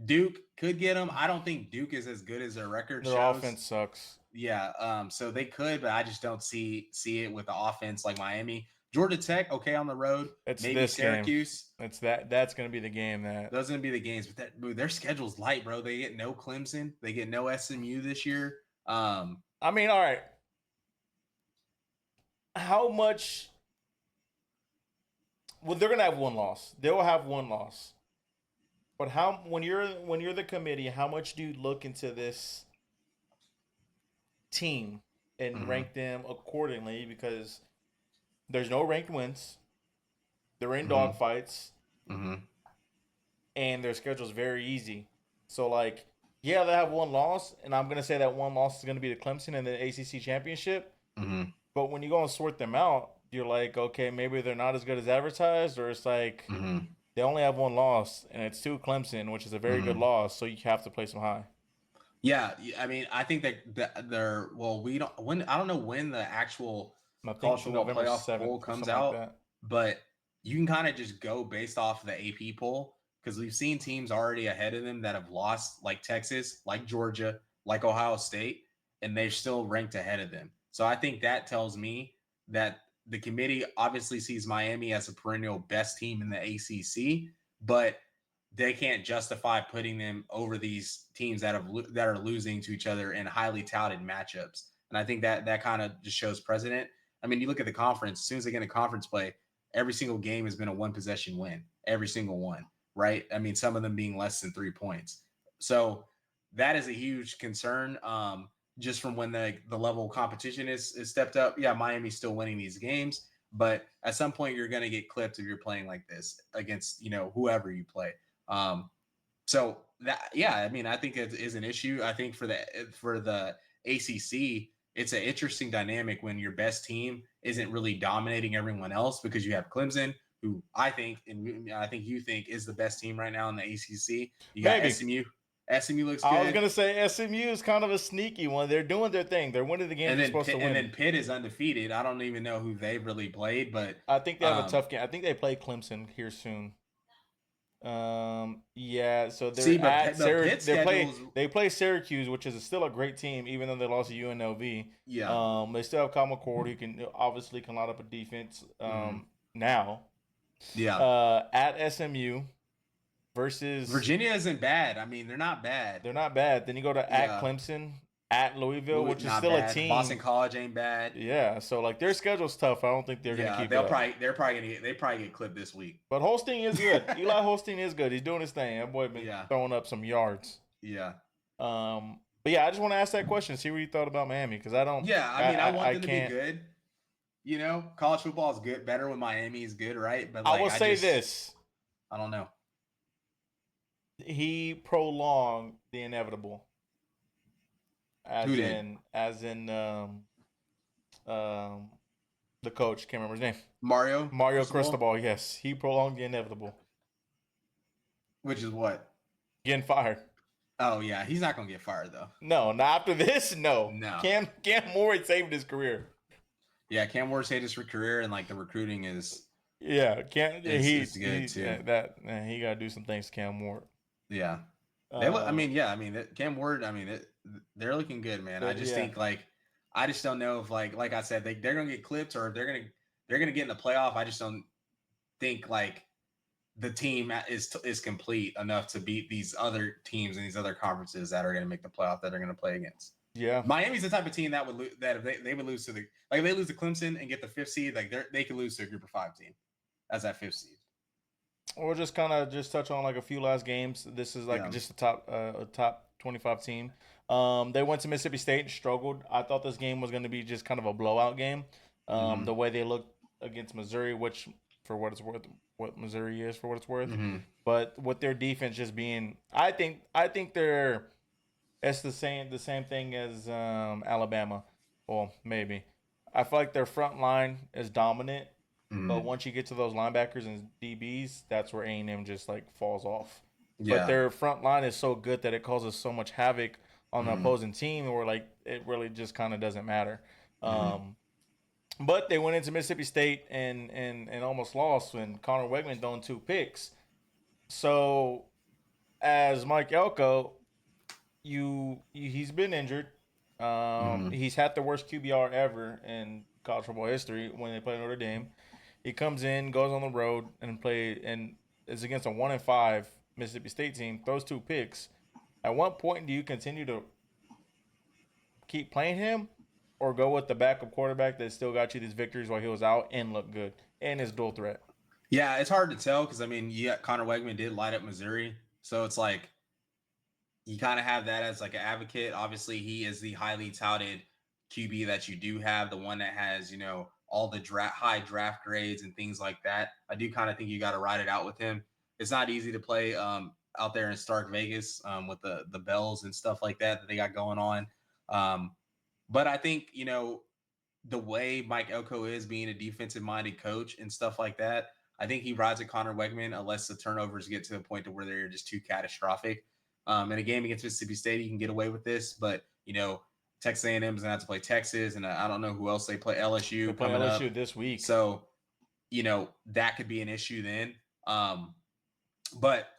S2: Duke could get them. I don't think Duke is as good as their record
S1: Their
S2: shows.
S1: offense sucks.
S2: Yeah, so they could, but I just don't see it with the offense like Miami. Georgia Tech, okay, on the road.
S1: It's
S2: maybe
S1: this
S2: Syracuse.
S1: Game. That's going to be the game that.
S2: Those are going to be the games, but their schedule's light, bro. They get no Clemson. They get no SMU this year.
S1: I mean, all right. How much? Well, they're going to have one loss. They will have one loss. But when you're the committee, how much do you look into this team and rank them accordingly? Because there's no ranked wins. They're in dogfights. And their schedule's very easy. So, like, yeah, they have one loss, and I'm going to say that one loss is going to be to Clemson in the ACC championship. But when you go and sort them out, you're like, okay, maybe they're not as good as advertised, or it's like they only have one loss, and it's to Clemson, which is a very good loss, so you have to place them high.
S2: Yeah, I mean, I think that they're I don't know when the actual college football playoff poll comes out, like but you can kind of just go based off of the AP poll because we've seen teams already ahead of them that have lost, like Texas, like Georgia, like Ohio State, and they're still ranked ahead of them. So I think that tells me that the committee obviously sees Miami as a perennial best team in the ACC, but they can't justify putting them over these teams that are losing to each other in highly touted matchups. And I think that kind of just shows precedent. I mean, you look at the conference, as soon as they get into conference play, every single game has been a one possession win, every single one, right? I mean, some of them being less than 3 points. So that is a huge concern. Just from when the level of competition is stepped up. Yeah, Miami's still winning these games, but at some point you're going to get clipped if you're playing like this against, whoever you play. So that, yeah, I mean, I think it is an issue. I think for the ACC, it's an interesting dynamic when your best team isn't really dominating everyone else because you have Clemson, who I think, and I think you think is the best team right now in the ACC. You got SMU. SMU looks good.
S1: I was going to say SMU is kind of a sneaky one. They're doing their thing. They're winning the game they're supposed to win.
S2: And then Pitt is undefeated. I don't even know who they've really played, but
S1: I think they have a tough game. I think they play Clemson here soon. Yeah, so they play Syracuse, which is still a great team, even though they lost to UNLV.
S2: Yeah.
S1: They still have Kyle McCord, who can line up a defense now.
S2: Yeah.
S1: At SMU. Versus
S2: Virginia isn't bad. I mean, they're not bad.
S1: They're not bad. Then you go to at Clemson, at Louisville, which is still a team.
S2: Boston College ain't bad.
S1: Yeah, so like their schedule's tough. I don't think they're gonna keep.
S2: They probably get clipped this week.
S1: But Holstein is good. Eli Holstein is good. He's doing his thing. That boy been throwing up some yards.
S2: Yeah.
S1: But yeah, I just want to ask that question. See what you thought about Miami because I don't.
S2: Yeah, I mean, I want them to be good. College football is good, better when Miami is good, right? But
S1: I will say this.
S2: I don't know.
S1: He prolonged the inevitable. As in the coach, can't remember his name. Mario Cristobal, yes. He prolonged the inevitable.
S2: Which is what?
S1: Getting fired.
S2: Oh yeah, he's not gonna get fired though.
S1: No, not after this. No. Cam Ward saved his career.
S2: Yeah, Cam Ward saved his career, and like the recruiting is.
S1: Yeah, he's
S2: good too.
S1: He got to do some things, Cam Ward.
S2: Yeah. Cam Ward, they're looking good, man. I just think I just don't know if like I said, they're going to get clipped or if they're going to get in the playoff. I just don't think the team is complete enough to beat these other teams and these other conferences that are going to make the playoff that they're going to play against.
S1: Yeah.
S2: Miami's the type of team that would if they would lose to if they lose to Clemson and get the 5th seed, they could lose to a group of 5 team as that 5th seed.
S1: We'll just kind of touch on a few last games. This is just a top 25 team. They went to Mississippi State and struggled. I thought this game was going to be just kind of a blowout game. The way they looked against Missouri, which for what it's worth, what Missouri is for what it's worth. But with their defense just being, I think it's the same thing as Alabama. Well, maybe. I feel like their front line is dominant. But
S2: Mhm.
S1: once you get to those linebackers and DBs, that's where A&M just like falls off. But
S2: Yeah.
S1: their front line is so good that it causes so much havoc on the
S2: Mhm.
S1: opposing team, where like it really just kind of doesn't matter.
S2: Mhm.
S1: But they went into Mississippi State and almost lost when Connor Wegman throwing 2 picks. So as Mike Elko, he's been injured.
S2: Mhm.
S1: He's had the worst QBR ever in college football history when they play Notre Dame. He comes in, goes on the road, and is against a 1-5 Mississippi State team. Throws 2 picks. At what point do you continue to keep playing him, or go with the backup quarterback that still got you these victories while he was out and looked good and is dual threat?
S2: Yeah, it's hard to tell because I mean, yeah, Connor Wegman did light up Missouri, so it's like you kind of have that as like an advocate. Obviously, he is the highly touted QB that you do have, the one that has, all the high draft grades and things like that. I do kind of think you got to ride it out with him. It's not easy to play out there in Stark Vegas with the bells and stuff like that they got going on. Um, but I think, the way Mike Elko is being a defensive minded coach and stuff like that, I think he rides at Connor Wegman unless the turnovers get to the point to where they're just too catastrophic. In a game against Mississippi State, you can get away with this, but Texas A&M is gonna have to play Texas, and I don't know who else they play.
S1: They
S2: LSU
S1: play
S2: coming
S1: LSU
S2: up,
S1: this week.
S2: so that could be an issue then. But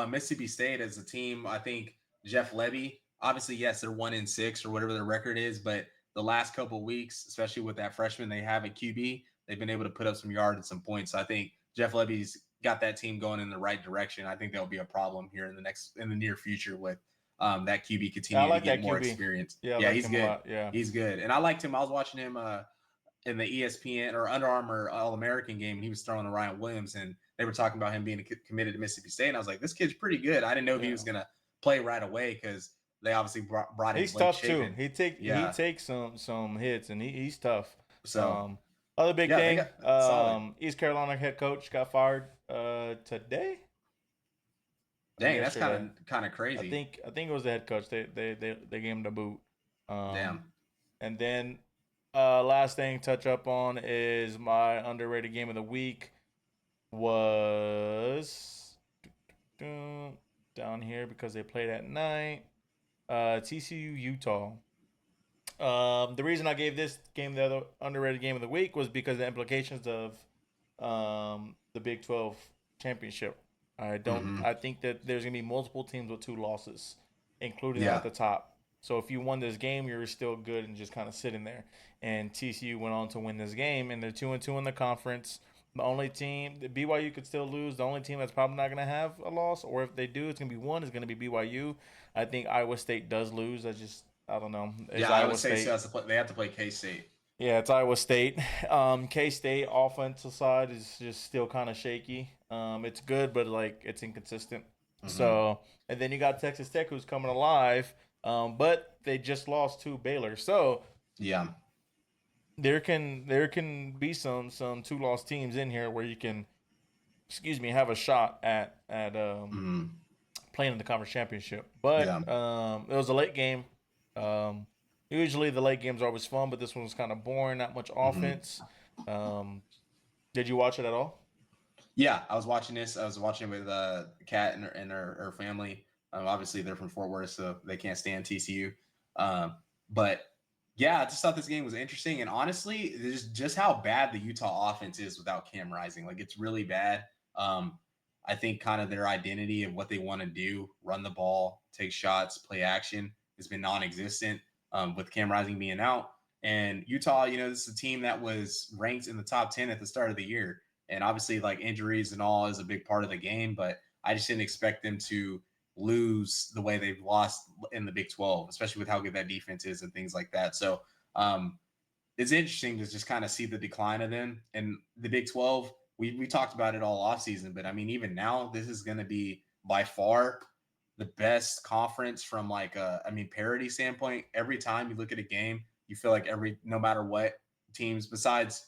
S2: Mississippi State as a team, I think Jeff Levy, obviously, yes, they're 1-6 or whatever their record is, but the last couple of weeks, especially with that freshman they have at QB, they've been able to put up some yards and some points. So I think Jeff Levy's got that team going in the right direction. I think there'll be a problem here in the near future with that QB
S1: I
S2: continuing to
S1: like
S2: get
S1: that
S2: more
S1: QB.
S2: experience.
S1: Yeah, I
S2: Yeah,
S1: like
S2: he's
S1: him a
S2: good.
S1: lot. Yeah.
S2: He's good, and I liked him. I was watching him in the ESPN or Under Armour All American game, and he was throwing to Ryan Williams, and they were talking about him being committed to Mississippi State. And I was like, this kid's pretty good. I didn't know if he
S1: Yeah.
S2: was gonna play right away because they obviously brought in
S1: He's
S2: Blake
S1: tough too.
S2: Shapen.
S1: He
S2: Yeah.
S1: takes some hits and he's tough.
S2: So
S1: Um, Other big
S2: yeah, they
S1: thing,
S2: got solid.
S1: East Carolina head coach got fired today or
S2: Dang, that's
S1: yesterday.
S2: kind of crazy.
S1: I think it was the head coach. They gave him the boot. Um,
S2: Damn.
S1: and then last thing touch up on is my underrated game of the week was down here because they played at night. TCU Utah. The reason I gave this game the other underrated game of the week was because the implications of the Big 12 championship.
S2: Mm-hmm.
S1: I think that there's gonna be multiple teams with 2 losses, including them at
S2: Yeah.
S1: the top. So if you won this game, you're still good and just kind of sitting there. And TCU went on to win this game, and they're 2-2 in the conference. The only team, the BYU could still lose. The only team that's probably not gonna have a loss, or if they do, it's gonna be one. Is gonna be BYU. I think Iowa State does lose. I don't know. It's
S2: Yeah, I would
S1: Iowa
S2: say so.
S1: State.
S2: They have to play K State.
S1: Yeah, it's Iowa State. K State offensive side is just still kind of shaky. It's good, but like it's inconsistent.
S2: Mm-hmm.
S1: So, and then you got Texas Tech, who's coming alive, but they just lost to Baylor. So
S2: Yeah.
S1: there can be some 2 loss teams in here where you can, have a shot at
S2: Mm-hmm.
S1: playing in the conference championship. But
S2: Yeah.
S1: it was a late game. Um, Usually the late games are always fun, but this one was kind of boring. Not much
S2: Mm-hmm.
S1: offense. Um, did you watch it at all?
S2: Yeah, I was watching this. I was watching it with Kat and her family. Obviously, they're from Fort Worth, so they can't stand TCU. But yeah, I just thought this game was interesting. And honestly, just how bad the Utah offense is without Cam Rising. Like, it's really bad. I think kind of their identity of what they want to do, run the ball, take shots, play action, has been non existent with Cam Rising being out. And Utah, this is a team that was ranked in the top 10 at the start of the year, and obviously, like, injuries and all is a big part of the game, but I just didn't expect them to lose the way they've lost in the Big 12, especially with how good that defense is and things like that. So um, it's interesting to just kind of see the decline of them. And the Big 12, we talked about it all offseason, but I mean, even now, this is going to be by far the best conference from like parity standpoint. Every time you look at a game, you feel like no matter what teams besides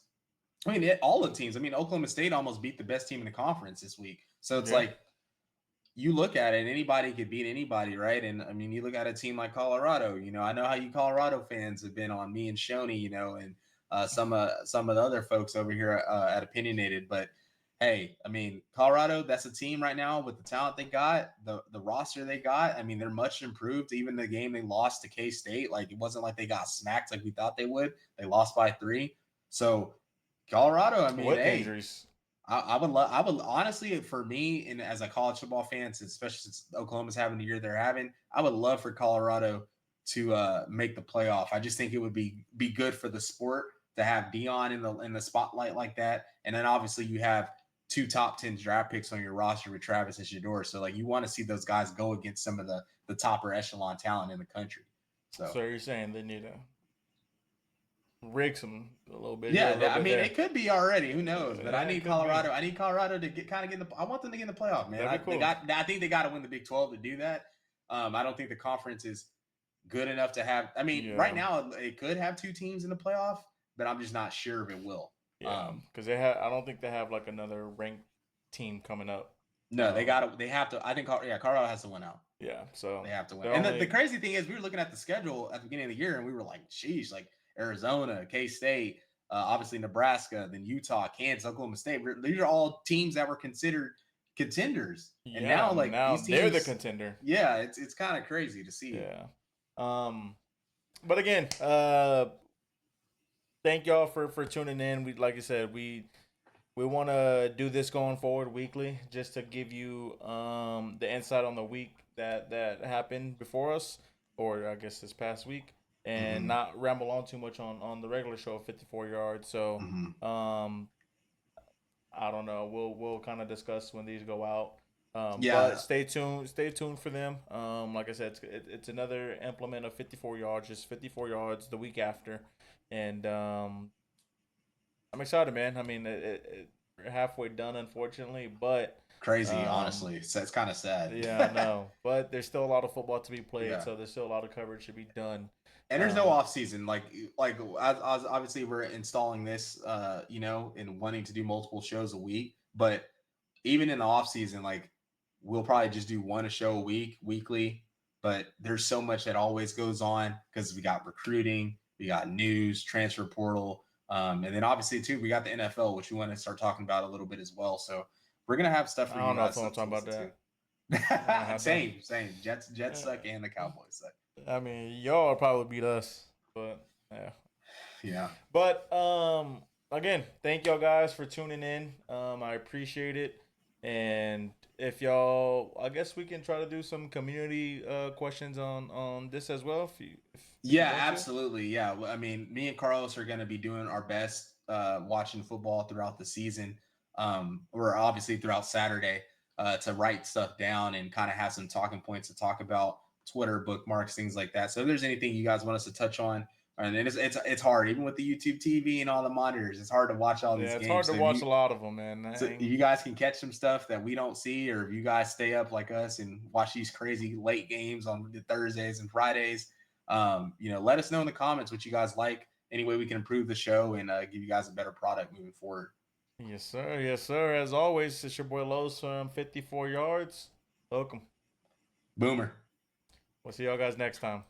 S2: all the teams. I mean, Oklahoma State almost beat the best team in the conference this week. So it's
S1: Yeah.
S2: like you look at it, anybody could beat anybody, right? And I mean, you look at a team like Colorado. I know how you Colorado fans have been on me and Shoney, and some of the other folks over here at Opinionated. But hey, I mean, Colorado, that's a team right now with the talent they got, the roster they got. I mean, they're much improved. Even the game they lost to K-State, like it wasn't like they got smacked like we thought they would. They lost by 3. So Colorado, I mean,
S1: With
S2: hey,
S1: injuries.
S2: I would honestly, for me, and as a college football fan, especially since Oklahoma's having the year they're having, I would love for Colorado to make the playoff. I just think it would be good for the sport to have Dion in the spotlight like that, and then obviously you have 2 top 10 draft picks on your roster with Travis and Shedeur. So like you want to see those guys go against some of the topper echelon talent in the country.
S1: So you're saying they need to rig some a little bit.
S2: Yeah, I mean, it could be already. Who knows? But
S1: Yeah,
S2: I need Colorado. I need Colorado to get in the. I want them to get in the playoff, man.
S1: Cool.
S2: I think they got to win the Big 12 to do that. I don't think the conference is good enough to have. I mean, right now it could have 2 teams in the playoff, but I'm just not sure if it will.
S1: Yeah, because they have. I don't think they have like another ranked team coming up.
S2: No, they got to. They have to. I think. Yeah, Colorado has to win out.
S1: Yeah, so
S2: they have to win. And the crazy thing is, we were looking at the schedule at the beginning of the year, and we were like, "Sheesh!" Like Arizona, K-State. Obviously Nebraska, then Utah, Kansas, Oklahoma State. These are all teams that were considered contenders, and now these teams,
S1: they're the contender.
S2: Yeah, it's kind of crazy to see.
S1: Yeah. But again, thank y'all for tuning in. We, like I said, we want to do this going forward weekly, just to give you the insight on the week that happened before us, or I guess this past week. And not ramble on too much on the regular show of 54 yards. So, I don't know. We'll kind of discuss when these go out. But stay tuned. Stay tuned for them. Like I said, it's another implement of 54 yards, just 54 yards the week after, and I'm excited, man. I mean, we're halfway done, unfortunately, but
S2: crazy, honestly. So it's kind of sad.
S1: Yeah, I know, but there's still a lot of football to be played, so there's still a lot of coverage to be done.
S2: And there's no off season. Like obviously we're installing this, and wanting to do multiple shows a week. But even in the off season, like we'll probably just do one show a week, weekly. But there's so much that always goes on because we got recruiting, we got news, transfer portal, and then obviously too we got the NFL, which we want to start talking about a little bit as well. So we're gonna have stuff for you.
S1: I don't know if I want to talk about
S2: that. Same. Jets suck and the Cowboys suck.
S1: I mean, y'all will probably beat us, but yeah.
S2: Yeah.
S1: But again, thank y'all guys for tuning in. I appreciate it. And if y'all, I guess we can try to do some community questions on this as well.
S2: Yeah, absolutely. Yeah. I mean, me and Carlos are going to be doing our best watching football throughout the season, or obviously throughout Saturday, to write stuff down and kind of have some talking points to talk about. Twitter, bookmarks, things like that. So if there's anything you guys want us to touch on, and it's hard, even with the YouTube TV and all the monitors, it's hard to watch all these games.
S1: It's hard to watch a lot of them, man.
S2: So if you guys can catch some stuff that we don't see, or if you guys stay up like us and watch these crazy late games on the Thursdays and Fridays, let us know in the comments what you guys like. Any way we can improve the show and give you guys a better product moving forward.
S1: Yes, sir. Yes, sir. As always, it's your boy Lowe's from 54 Yards. Welcome.
S2: Boomer.
S1: We'll see y'all guys next time.